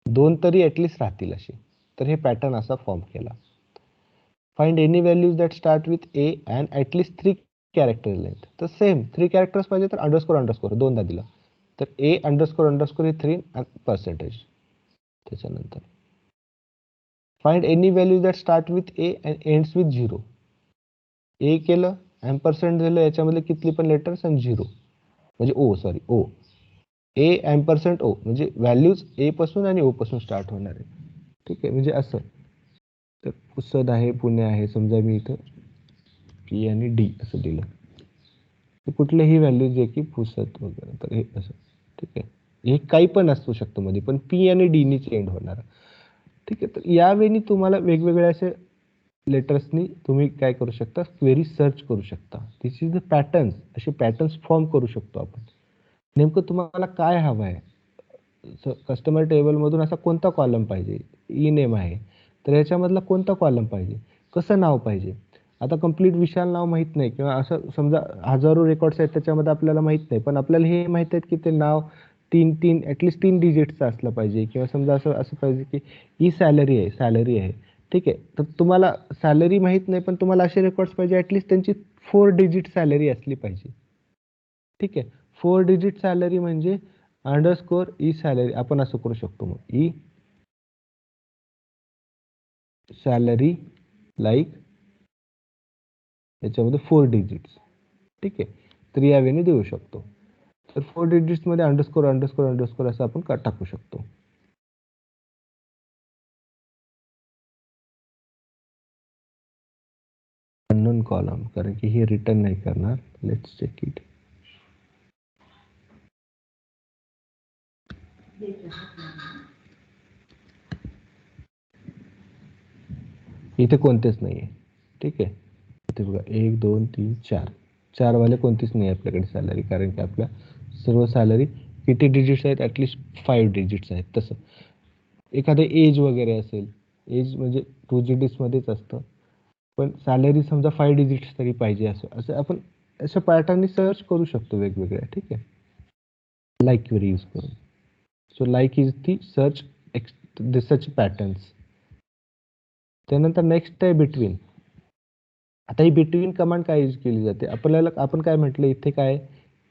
2 तरी ॲटलिस्ट राहतील असे. तर हे पॅटर्न असा फॉर्म केला. Find any values that start with A and at least 3 character length, तर सेम 3 कॅरेक्टर्स पाहिजे तर अंडरस्कोर अंडरस्कोर दोनदा दिला, तर ए अंडरस्कोर अंडरस्कोर हे 3 पर्सेंटेज. त्याच्यानंतर find any values that start with A and ends with zero, A केलं, ampersand दिलं, याच्यामध्ये किती पण लेटर्स आणि 0 म्हणजे ओ ए एम्परसेंट ओ म्हणजे व्हॅल्यूज ए पासून आणि ओ पासून स्टार्ट होणार आहे. ठीक आहे, म्हणजे असं. तर पुसद आहे, पुणे आहे, समजा मी इथं पी आणि डी असं दिलं, तर कुठल्याही व्हॅल्यूज आहे की पुसद वगैरे, तर हे असं. ठीक आहे, हे काही पण असू शकतं मध्ये, पण पी आणि डी नी एंड होणार. ठीक आहे, तर यावेळी तुम्हाला वेगवेगळ्या असे लेटर्सनी तुम्ही काय करू शकता, क्वेरी सर्च करू शकता. दिस इज द पॅटर्न्स, असे पॅटर्न्स फॉर्म करू शकतो आपण. नेमकं तुम्हाला काय हवं आहे, कस्टमर टेबलमधून असा कोणता कॉलम पाहिजे, ई नेम आहे तर याच्यामधला कोणता कॉलम पाहिजे, कसं नाव पाहिजे. आता कंप्लीट विशाल नाव माहीत नाही, किंवा असं समजा हजारो रेकॉर्ड्स आहेत त्याच्यामध्ये आपल्याला माहीत नाही, पण आपल्याला हे माहीत आहेत की ते नाव ॲटलिस्ट 3 डिजिटचं असलं पाहिजे, किंवा समजा असं असं पाहिजे की ही सॅलरी आहे. ठीक आहे, तर तुम्हाला सॅलरी माहीत नाही, पण तुम्हाला असे रेकॉर्ड्स पाहिजे ॲटलिस्ट त्यांची 4 डिजिट सॅलरी असली पाहिजे. ठीक आहे, 4 डिजिट सॅलरी म्हणजे अंडरस्कोर ई सॅलरी आपण असं करू शकतो. मग ई सॅलरी लाईक याच्यामध्ये 4 डिजिट्स. ठीक आहे, तर या वेळी देऊ शकतो. तर 4 डिजिट्समध्ये अंडरस्कोर अंडरस्कोर अंडरस्कोर असं आपण टाकू शकतो. अननोन कॉलम, कारण की हे रिटर्न नाही करणार. Let's check it. इथे कोणतेच नाही आहे. ठीक आहे, इथे बघा 1 2 3 4 4 वाले कोणतीच नाही आहे आपल्याकडे सॅलरी, कारण की आपल्या सर्व सॅलरी किती डिजिट्स आहेत, ॲटलिस्ट 5 डिजिट्स आहेत. तसं एखादे एज वगैरे असेल, एज म्हणजे 2 डिजिट्समध्येच असतं, पण सॅलरी समजा 5 डिजिट्स तरी पाहिजे, असं असं आपण अशा पॅटर्ननी सर्च करू शकतो वेगवेगळ्या. ठीक आहे, लाईक क्वेरी यूज करून. So like is the search such patterns. त्यानंतर नेक्स्ट आहे बिटवीन. आता ही बिटवीन कमांड काय यूज केली जाते, आपल्याला आपण काय म्हटलं इथे, काय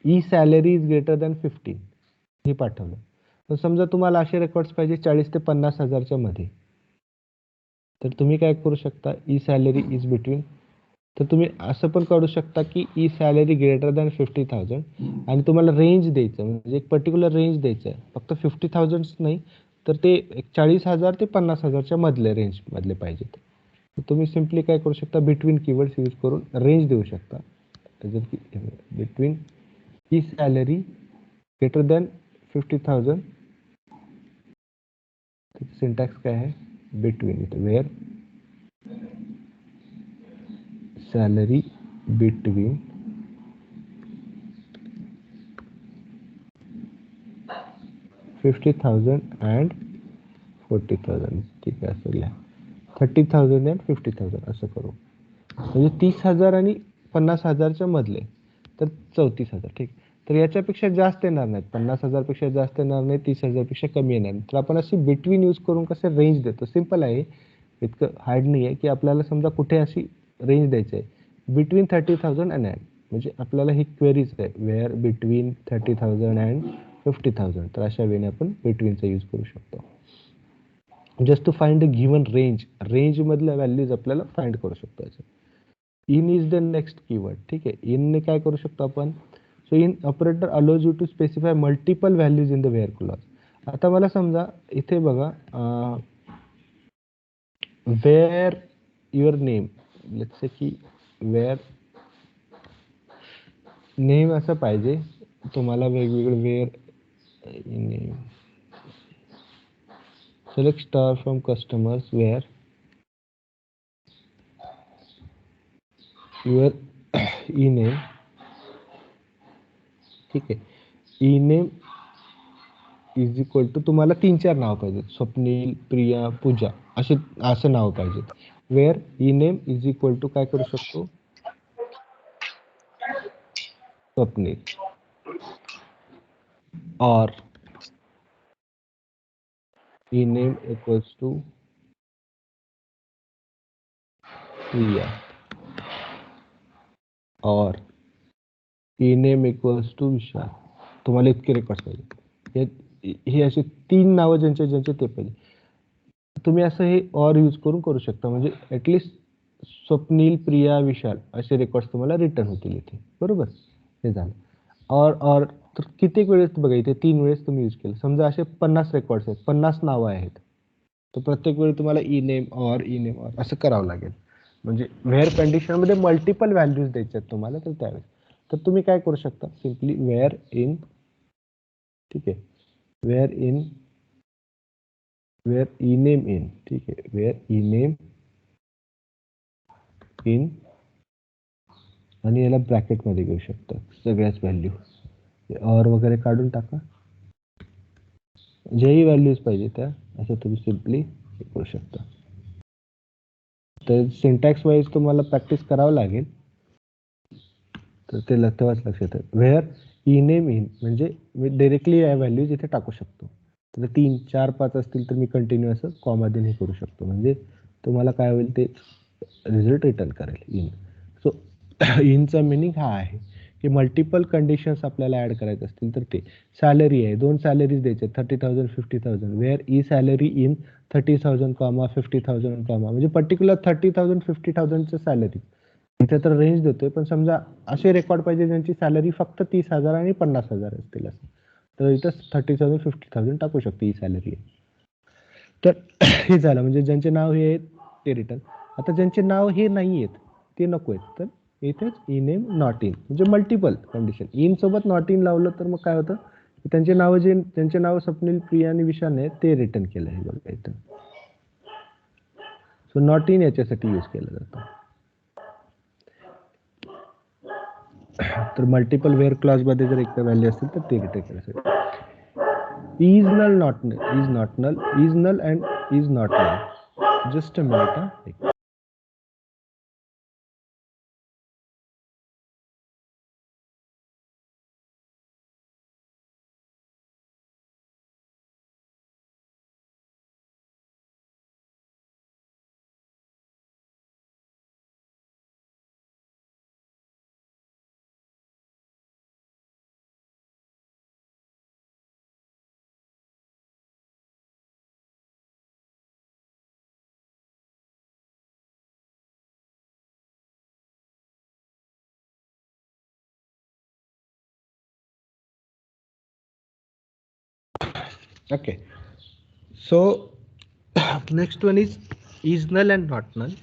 E salary is greater than 15 हे पाठवलं. तर समजा तुम्हाला असे रेकॉर्ड्स पाहिजे 40 ते 50 हजारच्या मध्ये, तर तुम्ही काय करू शकता, ई सॅलरी इज बिटवीन. तर तुम्ही असं पण काढू शकता की ई सॅलरी ग्रेटर दॅन 50,000, आणि तुम्हाला रेंज द्यायचं, म्हणजे एक पर्टिक्युलर रेंज द्यायचं आहे, फक्त 50,000 नाही, तर ते 40,000 ते 50,000च्या मधले रेंजमधले पाहिजेत. तर तुम्ही सिम्पली काय करू शकता, बिटवीन कीवर्ड्स यूज करून रेंज देऊ शकता. जर की between E salary greater than 50,000, syntax काय आहे, बिटवीन इथे वेअर सॅलरी बिटवीन 50,000 अँड 40,000. ठीक आहे, असं लिहा 30,000 अँड 50,000 असं करू. म्हणजे 30,000 आणि 50,000च्या मधले, तर 34,000. ठीक, तर याच्यापेक्षा जास्त येणार नाहीत, 50,000पेक्षा जास्त येणार नाही, 30,000पेक्षा कमी येणार नाही. तर आपण अशी बिटवीन यूज करून कसं रेंज देतो, सिम्पल आहे, इतकं हार्ड नाही आहे. की आपल्याला समजा कुठे अशी रेंज द्यायची आहे, बिटवीन 30,000 अँड म्हणजे आपल्याला ही क्वेरीज आहे, वेअर बिटवीन 30,000 अँड 50,000. तर अशा वेळेने आपण बिटवीनचा यूज करू शकतो, just to find a given range मधल्या व्हॅल्यूज आपल्याला फाइंड करू शकतो. In is the next keyword. ठीक आहे, इनने काय करू शकतो आपण, so in operator allows you to specify multiple values in the where clause. आता मला समजा इथे बघा, where your name, let's say की वेअर नेम असं पाहिजे तुम्हाला, वेगवेगळे where name, select star from customers where your E name. ठीक आहे, E name is equal to, तुम्हाला 3-4 नाव पाहिजेत, स्वप्नील, प्रिया, पूजा, असं नाव पाहिजेत. Where E name is equal to काय करू शकतो, स्वप्नील, और E name equals to Priya, और E name equals to Vishal. तुम्हाला इतके रेकॉर्ड्स पाहिजे, हे असे 3 नावं ज्यांचे ते पाहिजे. तुम्ही असं हे और यूज करून करू शकता, म्हणजे ॲटलिस्ट स्वप्नील, प्रिया, विशाल असे रेकॉर्ड्स तुम्हाला रिटर्न होतील इथे. बरोबर, हे झालं. और तर कित्येक वेळेस बघा इथे 3 वेळेस तुम्ही यूज केलं. समजा असे 50 रेकॉर्ड्स आहेत, 50 नावं आहेत, तर प्रत्येक वेळी तुम्हाला ई नेम और असं करावं लागेल. म्हणजे वेअर कंडिशनमध्ये मल्टिपल व्हॅल्यूज द्यायचे आहेत तुम्हाला, तर त्यावेळेस तर तुम्ही काय करू शकता, सिम्पली वेअर इन, ठीक आहे, वेअर ई नेम इन, ठीक आहे, वेअर ई नेम इन आणि याला ब्रॅकेटमध्ये घेऊ शकता सगळ्याच व्हॅल्यू, और वगैरे काढून टाका, जेही व्हॅल्यूज पाहिजे त्या असं तुम्ही सिम्पली करू शकता. तर सिंटॅक्स वाईज तुम्हाला प्रॅक्टिस करावं लागेल, तर ते तेव्हाच लक्षात येतं. वेअर ई नेम इन म्हणजे मी डायरेक्टली या व्हॅल्यूज इथे टाकू शकतो. तर 3, 4, 5 असतील तर मी कंटिन्यू असं कॉमा देऊन हे करू शकतो. म्हणजे तुम्हाला काय होईल ते रिझल्ट रिटर्न करेल इन. सो इनचा मिनिंग हा आहे की मल्टिपल कंडिशन्स आपल्याला ॲड करायचे असतील तर ते सॅलरी आहे, 2 सॅलरीज द्यायचे 30,000 50,000, where E salary in 30,000 comma 50,000 comma, म्हणजे पर्टिक्युलर 30,000 50,000चं सॅलरी इथे तर रेंज देतोय. पण समजा असे रेकॉर्ड पाहिजे ज्यांची सॅलरी फक्त 30,000 आणि 50,000 असतील असं, तर इथं 30,000 50,000 टाकू शकते ही सॅलरी. तर हे झालं, म्हणजे ज्यांचे नाव हे आहेत ते रिटर्न. आता ज्यांचे नाव हे नाही आहेत ते नको आहेत, तर इथेच ई नेम नॉट इन, म्हणजे मल्टिपल कंडिशन. इन सोबत नॉट इन लावलं तर मग काय होतं, त्यांचे नाव जे त्यांचे नाव स्वप्नील, प्रिया आणि विशाल आहेत ते रिटर्न केलं आहे बघा इथं. सो नॉट इन याच्यासाठी यूज केलं जातं. तर मल्टिपल वेअर क्लॉजमध्ये जर एक व्हॅल्यू असतील तर ते रिटर्न करायचं. Is null, not null, is not null, is null and is not null. Just a minute. Okay, so next one is null and not null.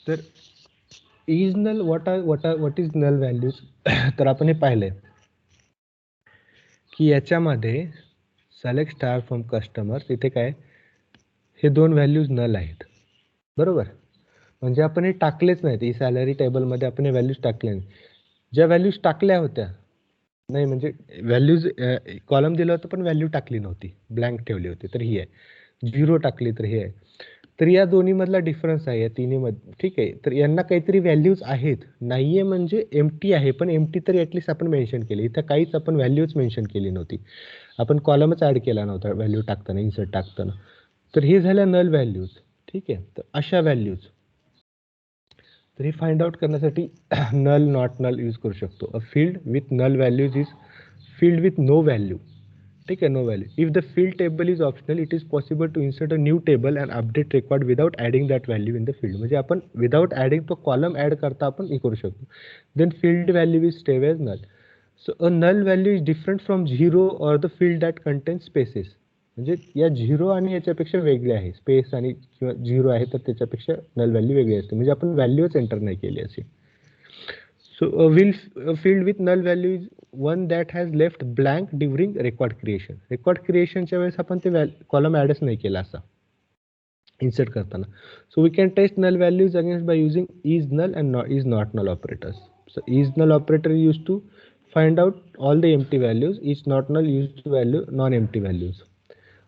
तर is null, what is null values? तर आपण हे पाहिलंय की याच्यामध्ये select star from customer, इथे काय हे 2 व्हॅल्यूज नल आहेत. बरोबर, म्हणजे आपण हे टाकलेच नाहीत, ही सॅलरी टेबलमध्ये आपण हे व्हॅल्यूज टाकले नाही. ज्या व्हॅल्यूज टाकल्या होत्या नाही, म्हणजे व्हॅल्यूज कॉलम दिलं होतं पण व्हॅल्यू टाकली नव्हती, ब्लँक ठेवली होती, तर ही आहे. 0 टाकली तर ही आहे. तर या दोन्ही मधला डिफरन्स आहे या तिन्ही मध्ये, ठीक आहे. तर यांना काहीतरी व्हॅल्यूज आहेत, नाहीये म्हणजे एम्प्टी आहे, पण एम्प्टी तरी ऍटलीस्ट आपण मेन्शन केली. इथं काहीच आपण व्हॅल्यूज मेन्शन केली नव्हती, आपण कॉलमच ऍड केला नव्हता व्हॅल्यू टाकताना, इन्सर्ट टाकताना. तर हे झाल्या नल व्हॅल्यूज, ठीक आहे. तर अशा व्हॅल्यूज, तर हे फाइंड आउट करण्यासाठी नल नॉट नल यूज करू शकतो. A field with null values is field with no value, ठीक आहे, no value. If the field table is optional, it is possible to insert a new table and update record without adding that value in the field. म्हणजे आपण without adding तो column add करता आपण हे करू शकतो. Then field value is saved as null. So a null value is different from zero or the field that contain spaces. म्हणजे या झिरो आणि याच्यापेक्षा वेगळे आहे, स्पेस आणि किंवा झिरो आहे तर त्याच्यापेक्षा नल व्हॅल्यू वेगळी असते, म्हणजे आपण व्हॅल्यूच एंटर नाही केली अशी. So a field with null value is one that has left blank during record creation. Record creationच्या वेळेस आपण ते कॉलम ॲडच नाही केला असा इन्सर्ट करताना. So we can test null values against by using is null and is not null operators. So is null operator is used to find out all the empty values. Is not null used to value non-empty values.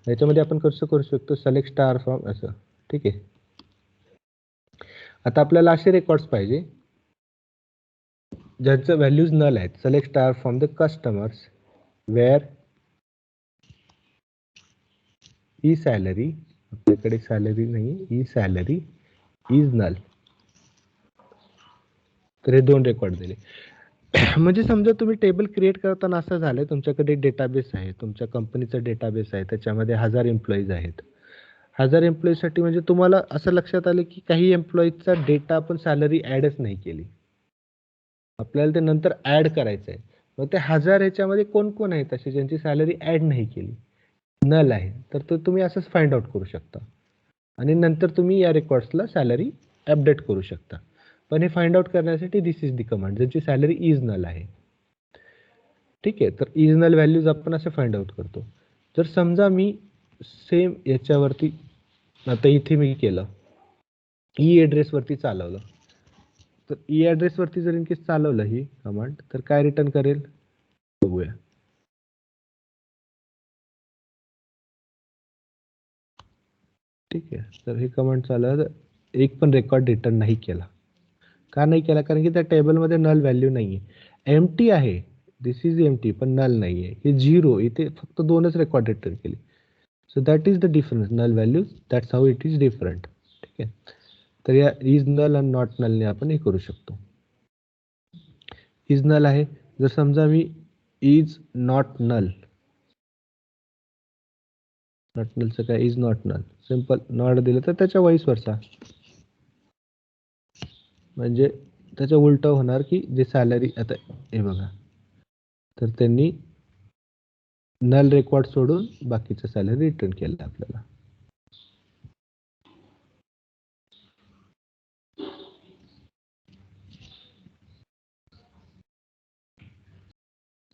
याच्यामध्ये आपण कसं करू शकतो, select star from असं, ठीक आहे. आता आपल्याला असे रेकॉर्ड्स पाहिजे ज्यांचं व्हॅल्यूज नल आहेत. Select star from the customers where E salary, आपल्याकडे सॅलरी नाही, ई सॅलरी इज नल. तर हे 2 रेकॉर्ड दिले. म्हणजे समजा तुम्ही टेबल क्रिएट करताना असं झालंय, तुमच्याकडे डेटाबेस आहे, तुमच्या कंपनीचा डेटाबेस आहे, त्याच्यामध्ये 1000 एम्प्लॉईज आहेत. 1000 एम्प्लॉईजसाठी म्हणजे तुम्हाला असं लक्षात आलं की काही एम्प्लॉईजचा डेटा आपण सॅलरी ॲडच नाही केली, आपल्याला ते नंतर ॲड करायचं आहे. मग ते 1000 ह्याच्यामध्ये कोण कोण आहेत असे ज्यांची सॅलरी ॲड नाही केली, नल आहे, तर तो तुम्ही असंच फाइंड आउट करू शकता आणि नंतर तुम्ही या रेकॉर्ड्सला सॅलरी अपडेट करू शकता. पण हे फाइंड आउट करण्यासाठी दिस इज द कमांड, ज्याची सॅलरी इज नल आहे. ठीक आहे, तर इज नल व्हॅल्यूज आपण असं फाइंड आउट करतो. जर समजा मी सेम याच्यावरती आता इथे मी केलं, ई ॲड्रेसवरती चालवलं, तर ई ॲड्रेसवरती जर इन केस चालवलं ही कमांड, तर काय रिटर्न करेल बघूया. ठीक आहे, तर हे कमांड चालवलं, एक पण रेकॉर्ड रिटर्न नाही केला. का नाही केला? कारण की त्या टेबलमध्ये नल व्हॅल्यू नाही आहे, एम्प्टी आहे, दिस इज एम्प्टी, पण नल नाही आहे. हे 0, इथे फक्त 2च रेकॉर्ड रिटर्न केले. So that is the difference, null values, that's how it is different. ठीक आहे, तर या इज नल आणि नॉट नलने आपण हे करू शकतो. इज नल आहे, जर समजा मी इज नॉट नल, नॉट नलचं काय, is not null, simple not दिलं तर त्याच्या वाईस वर्सा, म्हणजे त्याच्या उलट होणार की जे सॅलरी, आता हे बघा, तर त्यांनी नल रेकॉर्ड सोडून बाकीचं सॅलरी रिटर्न केलं आपल्याला.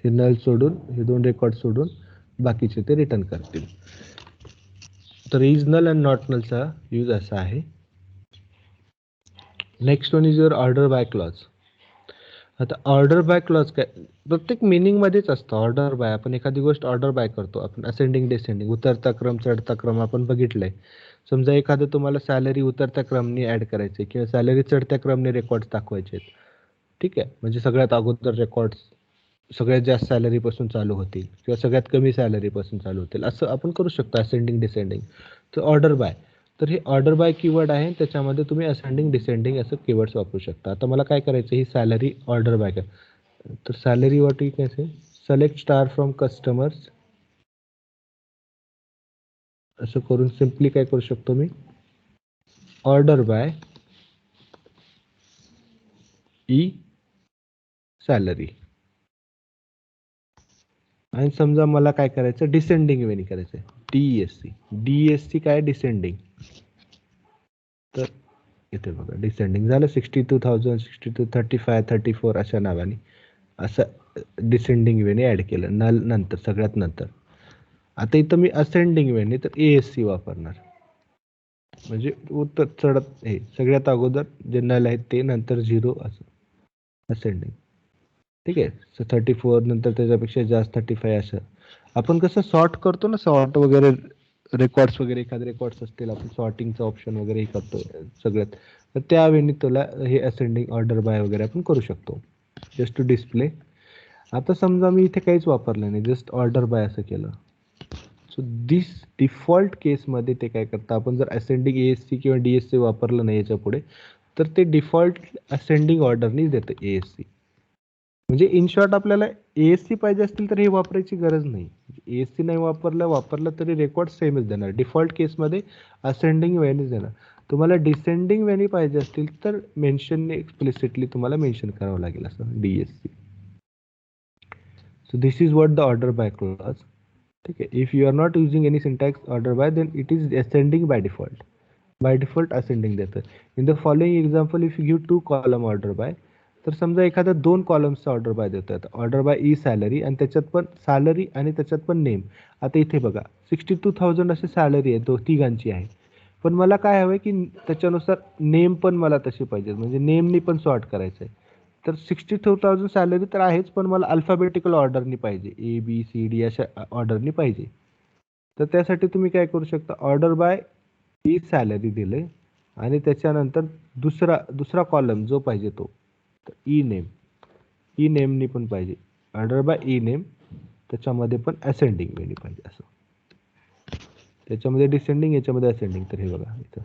हे नल सोडून, हे 2 रेकॉर्ड सोडून बाकीचे ते रिटर्न करतील. तर इज नल अँड नॉट नलचा यूज असा आहे. Next one is your order by clause. आता ऑर्डर बाय क्लॉज काय, प्रत्येक मिनिंगमध्येच असतं ऑर्डर बाय. आपण एखादी गोष्ट ऑर्डर बाय करतो, आपण असेंडिंग डिसेंडिंग, उतरता क्रम चढता क्रम आपण बघितलंय. समजा एखादं तुम्हाला सॅलरी उतरत्या क्रमने ॲड करायचे किंवा सॅलरी चढत्या क्रमने रेकॉर्ड्स दाखवायचे. ठीक आहे, म्हणजे सगळ्यात अगोदर रेकॉर्ड्स सगळ्यात जास्त सॅलरीपासून चालू होतील किंवा सगळ्यात कमी सॅलरीपासून चालू होतील, असं आपण करू शकतो असेंडिंग डिसेंडिंग. तर ऑर्डर बाय, तर हे ऑर्डर बाय कीवर्ड आहे, त्याच्यामध्ये तुम्ही असेंडिंग डिसेंडिंग असं कीवर्ड्स वापरू शकता. आता मला काय करायचं, ही सॅलरी ऑर्डर बाय काय, तर सॅलरी वाट कैसे सिलेक्ट स्टार फ्रॉम कस्टमर्स, असं करून सिम्पली काय करू शकतो मी, ऑर्डर बाय ई सॅलरी. आणि समजा मला काय करायचं, डिसेंडिंग वेनी करायचं आहे, DESC. DESC काय, डिसेंडिंग. तर इथे बघा डिसेंडिंग झालं, 62,000, 62, 35, 34 अशा नावाने असं डिसेंडिंग वेने ॲड केलं, नल नंतर, सगळ्यात नंतर. आता इथं मी असेंडिंग वेने तर ASC वापरणार, म्हणजे उत्तर चढत, हे सगळ्यात अगोदर जे नल आहेत ते, नंतर 0 असं असेंडिंग. ठीक आहे, 34 नंतर त्याच्यापेक्षा जास्त 35 असं. आपण कसं सॉर्ट करतो ना, सॉर्ट वगैरे रेकॉर्ड्स वगैरे, एखादे रेकॉर्ड्स असतील, आपण सॉर्टिंगचं ऑप्शन वगैरे हे करतो सगळ्यात, तर त्यावेळी तुला हे असेंडिंग ऑर्डर बाय वगैरे आपण करू शकतो, जस्ट टू डिस्प्ले. आता समजा मी इथे काहीच वापरलं नाही, जस्ट ऑर्डर बाय असं केलं, सो दिस डिफॉल्ट केसमध्ये ते काय करतं, आपण जर असेंडिंग ASC किंवा DSC वापरलं नाही याच्या पुढे, तर ते डिफॉल्ट असेंडिंग ऑर्डरनीच देतं ASC. म्हणजे इन शॉर्ट आपल्याला ASC पाहिजे असतील तर हे वापरायची गरज नाही. ASC नाही वापरलं तरी रेकॉर्ड सेमच देणार. डिफॉल्ट केसमध्ये असेंडिंग वेनेच देणार. तुम्हाला डिसेंडिंग वेनी पाहिजे असतील तर मेन्शन एक्सप्लिसिटली तुम्हाला मेन्शन करावं लागेल असं DSC. So this is what the order by clause. ठीक आहे, if you are not using any syntax order by, then it is ascending by default. By default ascending देतं. In the following example, if you give 2 column order by, तर समजा एखादा 2 कॉलम्सचा order by देतोय, order by E salary, आणि त्याच्यात पण salary आणि त्याच्यात पण नेम. आता इथे बघा 62,000 अशी सॅलरी आहे, तिघांची आहे, पण मला काय हवंय की त्याच्यानुसार नेम पण मला तशी पाहिजे, म्हणजे नेमनी पण सॉर्ट करायचं आहे. तर 62,000 सॅलरी तर आहेच, पण मला अल्फाबेटिकल ऑर्डरनी पाहिजे, ABCD अशा ऑर्डरनी पाहिजे. तर त्यासाठी तुम्ही काय करू शकता, ऑर्डर बाय ई सॅलरी दिले आणि त्याच्यानंतर दुसरा कॉलम जो पाहिजे तो, तर ई नेमनी पण पाहिजे, ऑर्डर बाय ई नेम, त्याच्यामध्ये पण असेंडिंग वेनी पाहिजे असं. त्याच्यामध्ये डिसेंडिंग, याच्यामध्ये असेंडिंग. तर हे बघा इथं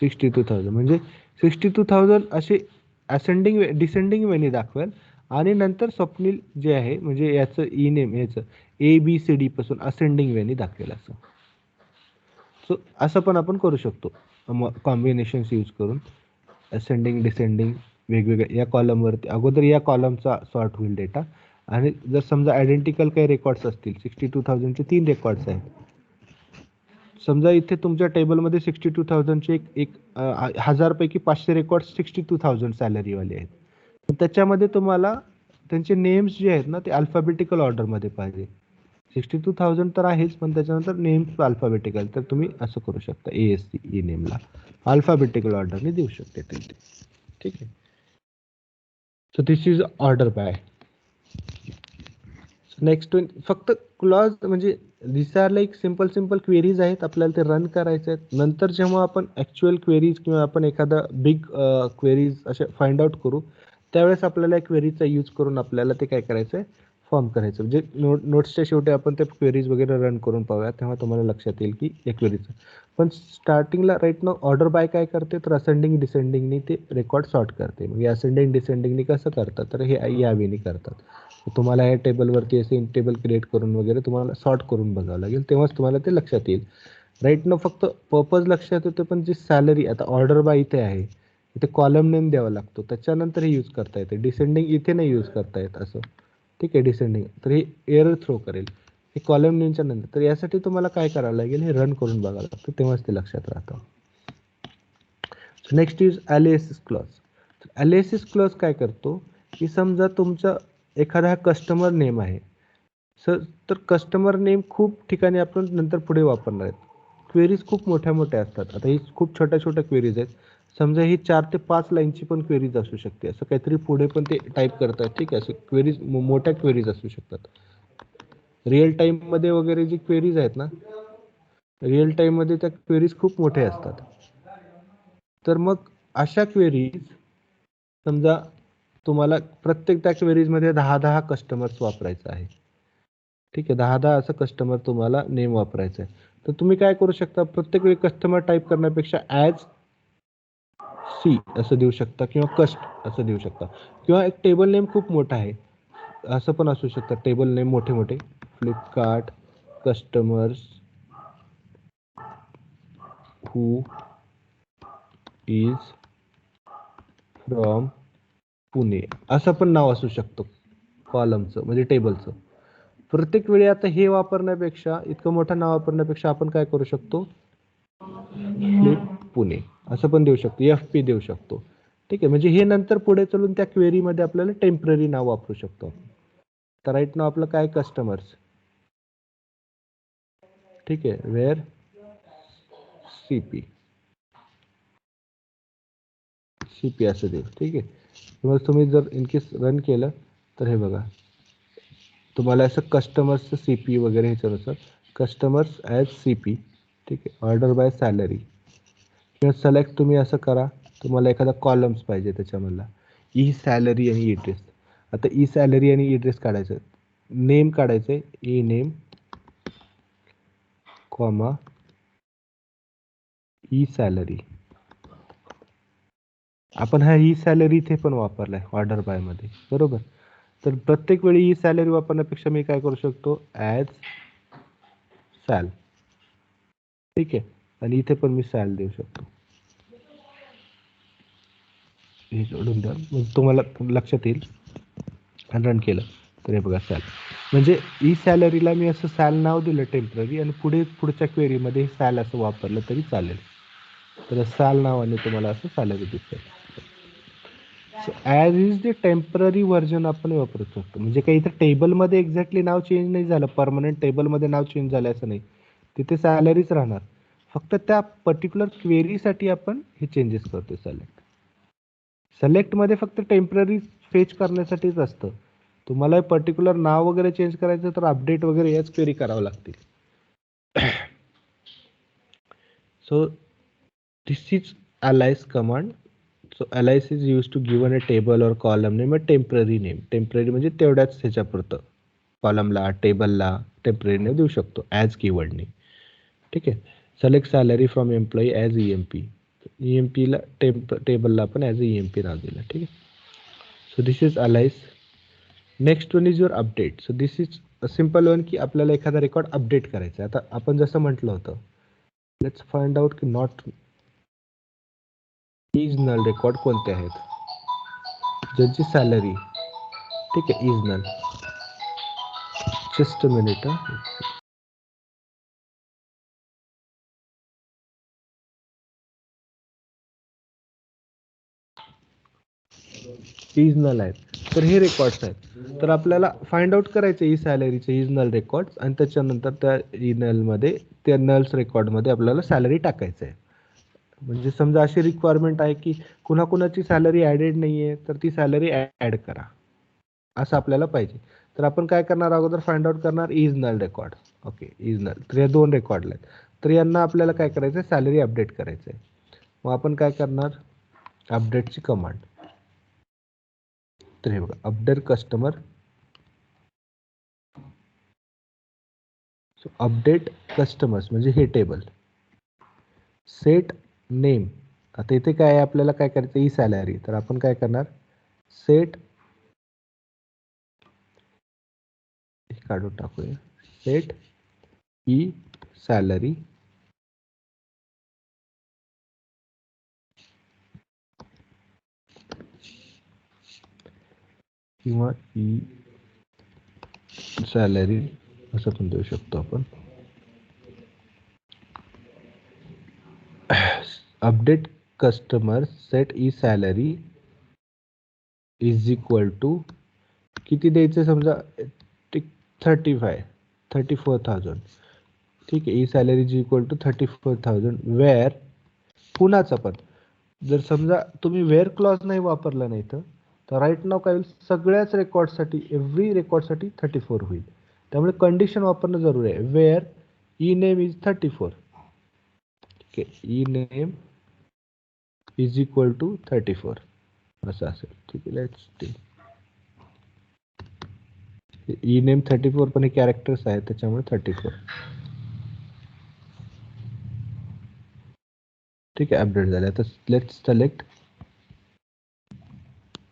62,000 म्हणजे 62,000 असे असेंडिंग डिसेंडिंग वेनी दाखवेल, आणि नंतर स्वप्नील जे आहे म्हणजे याचं ई नेम, याचं ABCD पासून असेंडिंग वेनी दाखवेल असं. सो असं पण आपण करू शकतो कॉम्बिनेशन्स यूज करून असेंडिंग डिसेंडिंग वेगवेगळ्या या कॉलमवरती अगोदर या कॉलमचा सॉर्ट होईल डेटा आणि जर समजा आयडेंटिकल काही रेकॉर्ड्स असतील 62,000चे 3 रेकॉर्ड्स आहेत. समजा इथे तुमच्या टेबलमध्ये 62,000चे एक 1000पैकी 500 रेकॉर्ड 62,000 सॅलरीवाले आहेत. तर त्याच्यामध्ये तुम्हाला त्यांचे नेम्स जे आहेत ना ते अल्फाबेटिकल ऑर्डरमध्ये पाहिजे. 62,000 तर आहेच पण त्याच्यानंतर नेम्स अल्फाबेटिकल तर तुम्ही असं करू शकता ASC ई नेमला अल्फाबेटिकल ऑर्डरने देऊ शकते ते. ठीक आहे. So this is order by. Next फक्त क्लॉज म्हणजे दिस आर लाईक सिंपल क्वेरीज आहेत आपल्याला ते रन करायचे आहेत. नंतर जेव्हा आपण ॲक्च्युअल क्वेरीज किंवा आपण एखादा बिग क्वेरीज असे फाइंड आउट करू त्यावेळेस आपल्याला क्वेरीचा यूज करून आपल्याला ते काय करायचं आहे फॉर्म करायचं म्हणजे नोट्सच्या शेवटी आपण ते क्वेरीज वगैरे रन करून पाहूया तेव्हा तुम्हाला लक्षात येईल की हे क्वेरीचं. पण स्टार्टिंगला राईट नाव ऑर्डर बाय काय करते तर असेंडिंग डिसेंडिंगनी ते रेकॉर्ड सॉर्ट करते. मग असेंडिंग डिसेंडिंगनी कसं करतात तर हे या वेनी करतात. तुम्हाला या टेबलवरती असे टेबल क्रिएट करून वगैरे तुम्हाला सॉर्ट करून बघावं लागेल तेव्हाच तुम्हाला ते लक्षात येईल. राईट नाव फक्त पर्पज लक्षात येतो पण जी सॅलरी आता ऑर्डर बाय इथे आहे इथे कॉलम नेम द्यावा लागतो त्याच्यानंतर हे यूज करता येते. डिसेंडिंग इथे नाही यूज करता येत असं. ठीक आहे डिसेंडिंग तर हे एरर थ्रो करेल हे कॉलम नेमच्या नंतर. तर यासाठी तुम्हाला काय करावं लागेल हे रन करून बघावं लागतं तेव्हाच ते लक्षात राहतं. Next is aliases clause. Aliases clause काय करतो की समजा तुमचा एखादा कस्टमर नेम आहे सर तर कस्टमर नेम खूप ठिकाणी आपण नंतर पुढे वापरणार आहेत. क्वेरीज खूप मोठ्या असतात. आता ही खूप छोट्या क्वेरीज आहेत. समजा ही 4 ते 5 लाईनची पण क्वेरीज असू शकते असं काहीतरी पुढे पण ते टाईप करतात. ठीक आहे असं क्वेरीज मोठ्या क्वेरीज असू शकतात. रिअल टाईममध्ये वगैरे जी क्वेरीज आहेत ना रिअल टाईममध्ये त्या क्वेरीज खूप मोठ्या असतात. तर मग अशा क्वेरीज समजा तुम्हाला प्रत्येक त्या क्वेरीजमध्ये 10 कस्टमर्स वापरायचं आहे. ठीक आहे 10 असं कस्टमर तुम्हाला नेम वापरायचं आहे. तर तुम्ही काय करू शकता प्रत्येक वेळी कस्टमर टाईप करण्यापेक्षा ॲज सी असं देऊ शकता किंवा कस्ट असं देऊ शकता किंवा एक टेबल नेम खूप मोठा आहे असं पण असू शकतं. टेबल नेम मोठे Flipkart customers who is from Pune असं पण नाव असू शकतं कॉलमचं म्हणजे टेबलचं. प्रत्येक वेळी आता हे वापरण्यापेक्षा इतकं मोठं नाव वापरण्यापेक्षा आपण काय करू शकतो फ्लिप पुणे असं पण देऊ शकतो. FP देऊ शकतो. ठीक आहे म्हणजे हे नंतर पुढे चलून त्या क्वेरीमध्ये आपल्याला टेम्पररी नाव वापरू शकतो. तर राईट नाव आपलं काय कस्टमर्स. ठीक आहे वेअर CP असं देऊ. ठीक आहे मग तुम्ही जर इनकेस रन केलं तर हे बघा तुम्हाला असं कस्टमर्सचं CP वगैरे ह्याच्यानुसार कस्टमर्स ॲज CP. ठीक आहे ऑर्डर बाय सॅलरी किंवा सिलेक्ट तुम्ही असं करा तुम्हाला एखादा कॉलम्स पाहिजे त्याच्यामधला ई सॅलरी आणि ॲड्रेस. आता ई सॅलरी आणि ॲड्रेस काढायचं नेम काढायचं E name comma E salary. आपण हा ई सॅलरी इथे पण वापरलाय ऑर्डर बायमध्ये बरोबर. तर प्रत्येक वेळी ई सॅलरी वापरण्यापेक्षा मी काय करू शकतो ॲज सॅल. ठीक आहे आणि इथे पण मी सॅल देऊ शकतो. हे जोडून द्या मग तुम्हाला लक्षात येईल. आणि रन केलं तर हे बघा सॅल म्हणजे ई सॅलरीला मी असं सॅल नाव दिलं टेम्पररी आणि पुढच्या क्वेरीमध्ये सॅल असं वापरलं तरी चालेल. तर सॅल नावाने तुम्हाला असं सॅलरी दिसेल. So as is the temporary version आपण वापरू शकतो. म्हणजे काही इथं टेबलमध्ये एक्झॅक्टली नाव चेंज नाही झालं परमनंट टेबलमध्ये नाव चेंज झालं असं नाही. तिथे सॅलरीच राहणार फक्त त्या पर्टिक्युलर क्वेरीसाठी आपण हे चेंजेस करतो. सिलेक्टमध्ये फक्त टेम्पररी फेच करण्यासाठीच असतं. तुम्हाला पर्टिक्युलर नाव वगैरे चेंज करायचं तर अपडेट वगैरे याच क्वेरी करावं लागतील. So this is alias command. So alias is used to given a table or column name a temporary name. Temporary म्हणजे तेवढ्याच ह्याच्यापुरतं कॉलमला टेबलला टेम्पररी नेम देऊ शकतो ॲज कीवर्डने. ठीक आहे select salary from employee as EMP. EMPला टेबलला आपण ॲज EMP नाव दिलं. ठीक आहे so this is alias. Next one is your update. So this is a simple one की आपल्याला एखादा रेकॉर्ड अपडेट करायचा आहे. आता आपण जसं म्हटलं होतं लेट्स फाइंड आउट की नॉट इज नल रेकॉर्ड कोणते आहेत. ज्यांची सॅलरी ठीक आहे is null. Just a minute. Is null आहेत तर हे रेकॉर्ड्स आहेत. तर आपल्याला फाइंड आउट करायचं ई सॅलरीचे इज नल रेकॉर्ड्स आणि त्याच्यानंतर त्या ई नलमध्ये त्या नल्स रेकॉर्डमध्ये आपल्याला सॅलरी टाकायचं आहे. म्हणजे समजा अशी रिक्वायरमेंट आहे की कुणाकुणाची सॅलरी ॲडेड नाही आहे तर ती सॅलरी ॲड करा असं आपल्याला पाहिजे. तर आपण काय करणार अगोदर फाइंड आउट करणार is null record. Okay is null तर या 2 रेकॉर्डला आहेत. तर यांना आपल्याला काय करायचं आहे सॅलरी अपडेट करायचं आहे. मग आपण काय करणार अपडेटची कमांड. तर हे बघा update customer. So update customers म्हणजे हे टेबल. Set name. आता इथे काय आहे आपल्याला काय करायचं ई सॅलरी. तर आपण काय करणार सेट काढून टाकूया सेट ई सॅलरी किंवा ई सॅलरी असं पण देऊ शकतो आपण. Update customer set E salary is equal to किती द्यायचं समजा 34,000 ठीक आहे. E salary is equal to 34,000 where कुणाचं पण जर समजा तुम्ही वेअर क्लॉज नाही वापरला नाही तर राईट नाव काय होईल सगळ्याच रेकॉर्डसाठी एव्हरी रेकॉर्डसाठी 34 होईल. त्यामुळे कंडिशन वापरणं जरुरी आहे. वेअर ई नेम इज 34 ठीक आहे. E name is equal to 34 असं असेल ठीक आहे. लेट्स सी ई नेम 34 पण हे कॅरेक्टर्स आहेत त्याच्यामुळे 34 ठीक आहे. अपडेट झाले. आता लेट्स सिलेक्ट.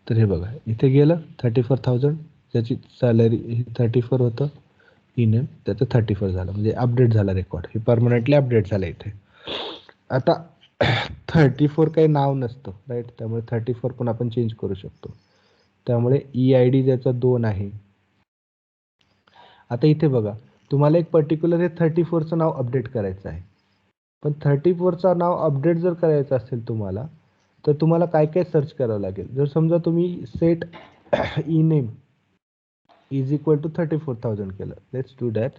तर हे बघा इथे गेलं 34,000 त्याची सॅलरी 34 होतं. ई नेम त्याचं 34 झालं म्हणजे अपडेट झाला रेकॉर्ड. हे परमनंटली अपडेट झालं इथे. आता 34 काही नाव नसतं राईट. त्यामुळे 34 पण आपण चेंज करू शकतो. त्यामुळे ई आय डी ज्याचा 2 आहे. आता इथे बघा तुम्हाला एक पर्टिक्युलर हे 34चं नाव अपडेट करायचं आहे. पण 34चं नाव अपडेट जर करायचं असेल तुम्हाला तर तुम्हाला काय काय सर्च करावं लागेल. जर समजा तुम्ही set E name is equal to 34,000 केलं. Let's do that.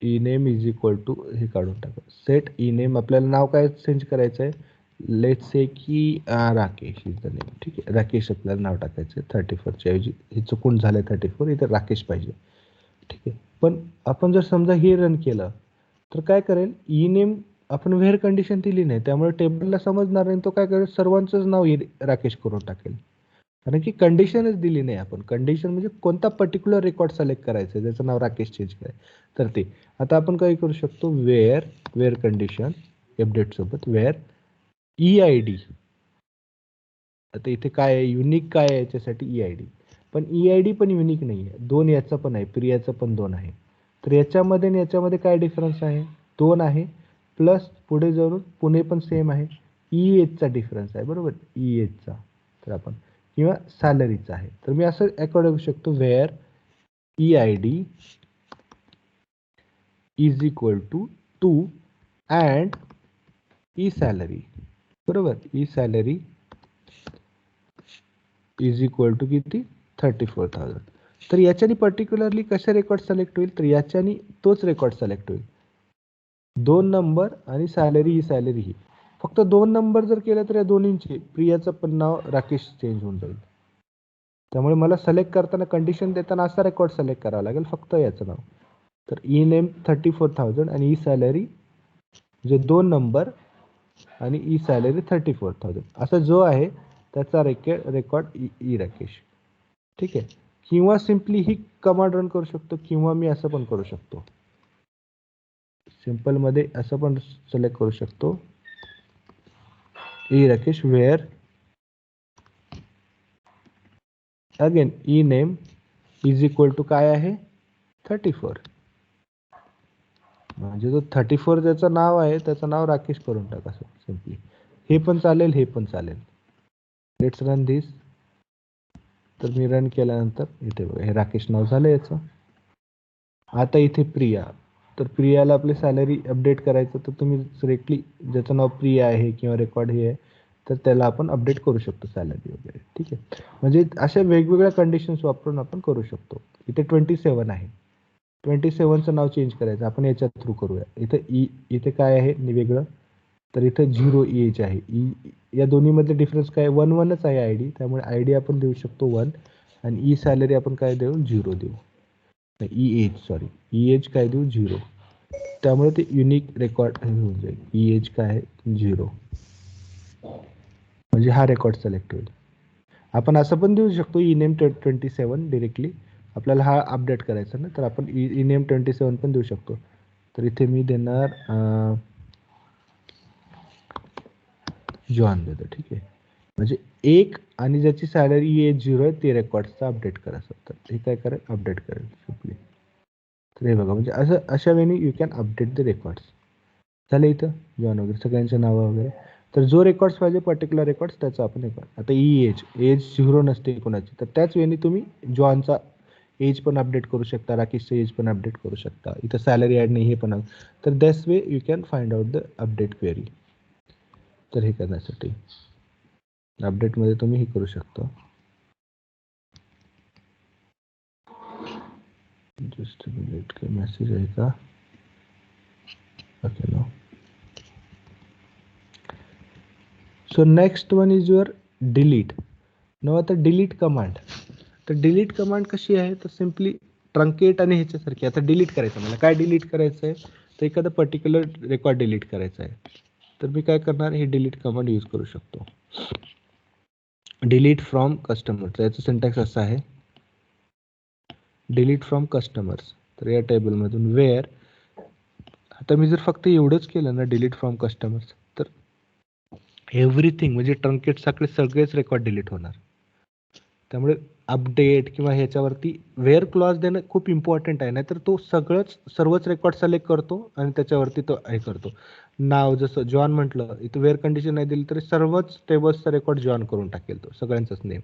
E name is equal to हे काढून टाका सेट ई नेम. आपल्याला नाव काय चेंज करायचं आहे. लेट्स से की राकेश इज द नेम ठीक आहे. राकेश आपल्याला नाव टाकायचं आहे 34च्या ऐवजी. हे चुकून झालं 34 इथे राकेश पाहिजे ठीक आहे. पण आपण जर समजा हे रन केलं तर काय करेल ई नेम आपण व्हेअर कंडिशन दिली नाही त्यामुळे टेबलला समजणार नाही. तो काय करेल सर्वांचंच नाव राकेश करून टाकेल कारण की कंडिशनच दिली नाही आपण. कंडिशन म्हणजे कोणता पर्टिक्युलर रेकॉर्ड सिलेक्ट करायचं ज्याचं नाव राकेश चेंज करायचं तर ते. आता आपण काय करू शकतो वेअर कंडिशन अपडेट सोबत वेअर ई आय डी. आता इथे काय आहे युनिक काय आहे याच्यासाठी ई आय डी. पण ई आय डी पण युनिक नाही आहे. 2 याचं पण आहे प्रियाचं पण 2 आहे. तर याच्यामध्ये आणि याच्यामध्ये काय डिफरन्स आहे 2 आहे प्लस पुढे जाऊन पुणे पण सेम आहे. ई एजचा डिफरन्स आहे बरोबर ई एजचा. तर आपण किंवा सॅलरीचा आहे. तर मी असं अकॉर्ड करू शकतो where E I D is equal to 2 and E salary बरोबर. E salary is equal to किती 34,000. तर याच्यानी पर्टिक्युलरली कसे रेकॉर्ड सिलेक्ट होईल तर याच्यानी तोच रेकॉर्ड सिलेक्ट होईल 2 नंबर आणि सॅलरी ही सॅलरी ही. फक्त 2 नंबर जर केलं तर या दोन्हींची प्रियाचं पण नाव राकेश चेंज होऊन जाईल. त्यामुळे मला सिलेक्ट करताना कंडिशन देताना असा रेकॉर्ड सिलेक्ट करावा लागेल फक्त याचं नाव. तर ई नेम 34,000 आणि ई सॅलरी जे 2 नंबर आणि ई सॅलरी 34,000 असा जो आहे त्याचा रेकॉर्ड ई राकेश ठीक आहे. किंवा सिम्पली ही कमांड रन करू शकतो किंवा मी असं पण करू शकतो. सिंपल मध्ये असं पण सिलेक्ट करू शकतो E Rakesh where again E name is equal to काय आहे 34 म्हणजे जो 34 ज्याचं नाव आहे त्याचं नाव राकेश करून टाका सिम्पली. हे पण चालेल, हे पण चालेल. लेट्स रन दिस. तर मी रन केल्यानंतर इथे बघा हे राकेश नाव झालं याचं. आता इथे प्रिया, तर प्रियाला आपली सॅलरी अपडेट करायचं तर तुम्ही डिरेक्टली ज्याचं नाव प्रिया आहे किंवा रेकॉर्ड हे आहे तर त्याला आपण अपडेट करू शकतो सॅलरी वगैरे. ठीक आहे, म्हणजे अशा वेगवेगळ्या कंडिशन्स वापरून आपण करू शकतो. इथे 27 आहे, 27चं नाव चेंज करायचं आपण याच्या थ्रू करूया. इथे काय आहे वेगळं, तर इथं 0 एज आहे. या दोन्हीमध्ये डिफरन्स काय, 1-1च आहे आय डी, त्यामुळे आय डी आपण देऊ शकतो 1 आणि ई सॅलरी आपण काय देऊ 0 देऊ. ई एज काय देऊ 0, त्यामुळे ते युनिक रेकॉर्ड होऊन जाईल. ई एज काय आहे 0, म्हणजे हा रेकॉर्ड सिलेक्ट होईल. आपण असं पण देऊ शकतो ई नेम 27 डिरेक्टली. आपल्याला हा अपडेट करायचा ना, तर आपण ई नेम 27 पण देऊ शकतो. तर इथे मी देणार जॉन देतो. ठीक आहे, म्हणजे एक आणि ज्याची सॅलरी एज 0 आहे ते रेकॉर्ड्सचा अपडेट करायचं. तर हे काय करेल अपडेट करेल सिम्पली. तर हे बघा, म्हणजे अशा वेळी you can update the records. झालं इथं जॉन वगैरे सगळ्यांचे नावं वगैरे. तर जो रेकॉर्ड्स पाहिजे पर्टिक्युलर रेकॉर्ड्स त्याचं आपण हे करू. आता एज 0 नसते कोणाची, तर त्याच वेळी तुम्ही जॉनचा एज पण अपडेट करू शकता, राकेशचं एज पण अपडेट करू शकता. इथं सॅलरी ॲड नाही हे पण. तर that's way you can find out the update query. तर हे करण्यासाठी अपडेटमध्ये तुम्ही हे करू शकता. जस्ट मिनिट, काही मेसेज आहे का? Okay no. So next one is your delete. No आता डिलीट कमांड. तर डिलीट कमांड कशी आहे, तर सिम्पली ट्रंकेट आणि ह्याच्यासारखी. आता डिलीट करायचं मला, काय डिलीट करायचं आहे, तर एखादं पर्टिक्युलर रेकॉर्ड डिलीट करायचं आहे. तर मी काय करणार, हे डिलीट कमांड यूज करू शकतो. डिलीट फ्रॉम कस्टमर, तर याचं सिंटॅक्स असं आहे, डिलीट फ्रॉम कस्टमर्स. तर या टेबलमधून वेअर, आता मी जर फक्त एवढंच केलं ना डिलीट फ्रॉम कस्टमर्स, तर एव्हरीथिंग म्हणजे ट्रंकेट सगळेच रेकॉर्ड डिलीट होणार. त्यामुळे अपडेट किंवा ह्याच्यावरती वेअर क्लॉज देणं खूप इम्पॉर्टंट आहे. नाहीतर तो सर्वच रेकॉर्ड सिलेक्ट करतो आणि त्याच्यावरती तो हे करतो. नाव जसं जॉन म्हटलं, इथं वेअर कंडिशन नाही दिली तरी सर्वच टेबल्सचा रेकॉर्ड जॉन करून टाकेल तो, सगळ्यांचाच name.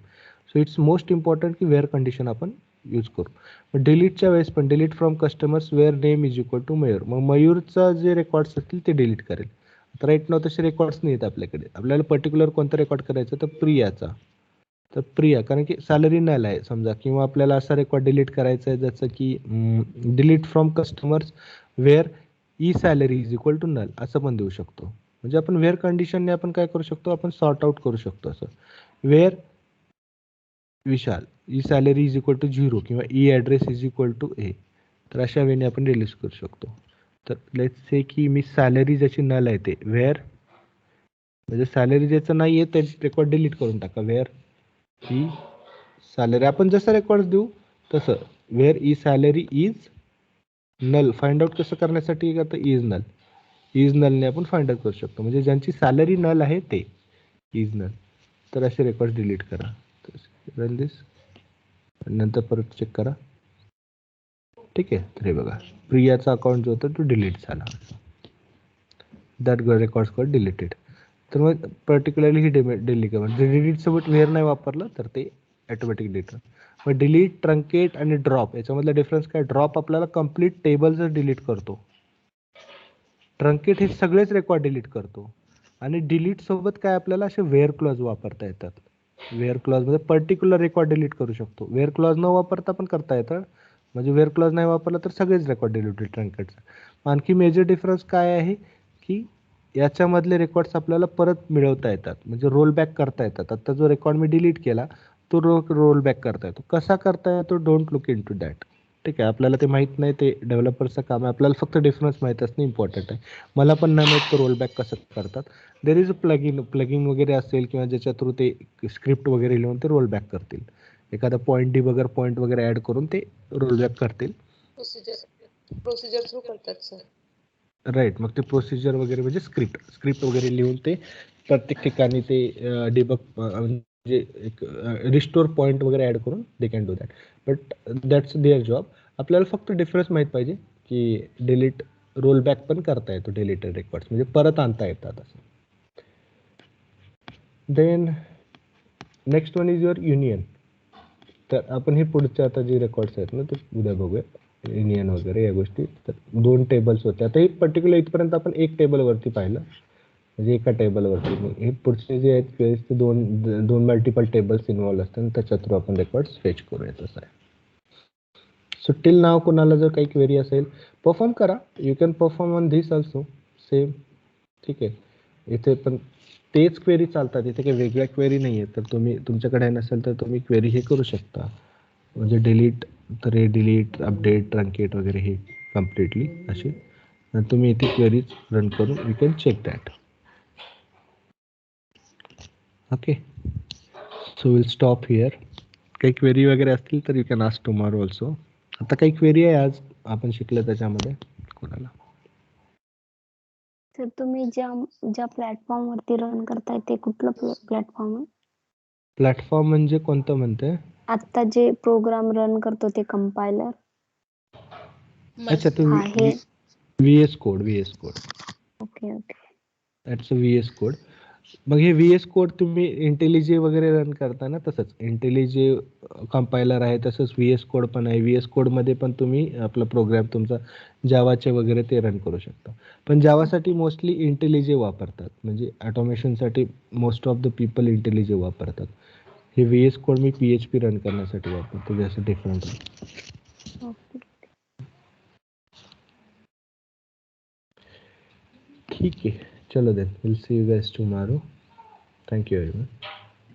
So it's most important की वेअर कंडिशन आपण यूज करू. डिलीटच्या वेळेस पण delete from customers where name is equal to Mayur. मग मयूरचा जे रेकॉर्ड्स असतील ते डिलीट करेल. आता राईट नाव तसे रेकॉर्ड्स नाही आहेत आपल्याकडे. आपल्याला पर्टिक्युलर कोणता रेकॉर्ड करायचा, तर प्रियाचा. तर प्रिया, कारण की सॅलरी नल आहे समजा, किंवा आपल्याला असा रेकॉर्ड डिलीट करायचा आहे जसं की delete from customers where E salary is equal to null, असं पण देऊ शकतो. म्हणजे आपण वेअर कंडिशनने आपण काय करू शकतो, आपण सॉर्ट आउट करू शकतो. असं where Vishal E salary is equal to 0 किंवा E address is equal to A. तर अशा वेळेने आपण रिलीज करू शकतो. तर लेट्स से की मी सॅलरी ज्याची नल आहे ते वेअर, म्हणजे सॅलरी ज्याचं नाही आहे ते रेकॉर्ड डिलीट करून टाका. वेअर ई सॅलरी, आपण जसं रेकॉर्ड देऊ तसं where E salary is null. Find out कसं करण्यासाठी, आता इज नलने आपण फाइंड आउट करू शकतो. म्हणजे ज्यांची सॅलरी नल आहे ते इज नल. तर असे रेकॉर्ड डिलीट करा. रन दिस, नंतर परत चेक करा. ठीक आहे, तर हे बघा प्रियाचा अकाउंट जो होता तो डिलीट झाला. That records got deleted. तर मग पर्टिक्युलरली ही डिलीट करा. डिलीट सोबत वेअर नाही वापरलं तर ते ऑटोमॅटिक डिलीट. मग डिलीट, ट्रंकेट आणि ड्रॉप याच्यामधला डिफरन्स काय, ड्रॉप आपल्याला कंप्लीट टेबल्स डिलीट करतो, ट्रंकेट हे सगळेच रेकॉर्ड डिलीट करतो. आणि डिलीट सोबत काय आपल्याला असे वेअर क्लॉज वापरता येतात. वेअर क्लॉजमध्ये पर्टिक्युलर रेकॉर्ड डिलीट करू शकतो. वेअर क्लॉज न वापरता पण करता येतं. म्हणजे वेअर क्लॉज नाही वापरला तर सगळेच रेकॉर्ड डिलीट होईल ट्रंकेटचा. आणखी मेजर डिफरन्स काय आहे की याच्यामधले रेकॉर्ड्स आपल्याला परत मिळवता येतात, म्हणजे रोल बॅक करता येतात. आता जो रेकॉर्ड मी डिलीट केला तो रोल बॅक करता येतो. कसा करता येतो, don't look into that. ठीक आहे, आपल्याला ते माहीत नाही, ते डेव्हलपरचं काम आहे. आपल्याला फक्त डिफरन्स माहीत असणं इम्पॉर्टंट आहे. मला पण नाही माहीत तो रोल बॅक कसं करतात. देर इज अ प्लगिन वगैरे असेल किंवा ज्याच्या थ्रू ते स्क्रिप्ट वगैरे लिहून ते रोल बॅक करतील. एखादा पॉईंट डिबगर पॉईंट वगैरे ॲड करून ते रोल बॅक करतील. प्रोसिजर थ्रू करतात सर. राईट, मग ते प्रोसिजर वगैरे म्हणजे स्क्रिप्ट वगैरे लिहून ते प्रत्येक ठिकाणी ते डिबग म्हणजे एक रिस्टोर पॉईंट वगैरे ॲड करून they can do that. But that's there job. आपल्याला फक्त डिफरन्स माहीत पाहिजे की डिलीट रोल बॅक पण करता येतो डिलीटेड रेकॉर्ड्स, म्हणजे परत आणता येतात असं. Then next one is your union. तर आपण हे पुढचे आता जे रेकॉर्ड्स आहेत ना ते उद्या बघूया, युनियन वगैरे या गोष्टी. तर 2 टेबल्स होते. आता हे पर्टिक्युलर इथपर्यंत आपण एक टेबलवरती पाहिलं, म्हणजे एका टेबलवरती. मग हे पुढचे जे आहेत क्वेरीज ते दोन मल्टिपल टेबल्स इन्व्हॉल्व असतात आणि त्याच्या थ्रू आपण रेकॉर्ड्स फेच करूया, तसं आहे. सो टिल नाव कोणाला जर काही क्वेरी असेल परफॉर्म करा, you can perform on this also same. ठीक आहे, इथे पण तेच क्वेरी चालतात, इथे काही वेगळ्या क्वेरी नाही आहे. तर तुम्ही तुमच्याकडे नसेल तर तुम्ही क्वेरी हे करू शकता, म्हणजे डिलीट, तर हे डिलीट, अपडेट, ट्रंकेट वगैरे हे कम्प्लिटली असे. आणि तुम्ही इथे क्वेरीज रन करून you can check that. Okay, so will stop here. काही क्वेरी वगैरे असतील तर you can ask tomorrow also. आता काही क्वेरी आहे आज आपण शिकलं त्याच्यामध्ये कोणाला? तर तुम्ही ज्या प्लॅटफॉर्म वरती रन करताय ते कुठलं प्लॅटफॉर्म आहे? प्लॅटफॉर्म म्हणजे कोणतं म्हणते? आता जे प्रोग्राम रन करतो ते कंपायलर अच्छा, तो आहे. VS code. Okay okay. That's a VS code. मग हे VS कोड तुम्ही इंटेलिजे वगैरे रन करता ना, तसंच इंटेलिजे कंपायलर आहे, तसंच VS कोड पण आहे. VS कोडमध्ये पण तुम्ही आपला प्रोग्राम तुमचा जावाचे वगैरे ते रन करू शकता. पण जावासाठी मोस्टली इंटेलिजे वापरतात, म्हणजे ऑटोमेशनसाठी most of the people IntelliJ वापरतात. हे VS कोड मी PHP रन करण्यासाठी वापरतो, जसं डिफरंट आहे. ओके. ठीक है, चलो then will see you guys tomorrow. Thank you very much.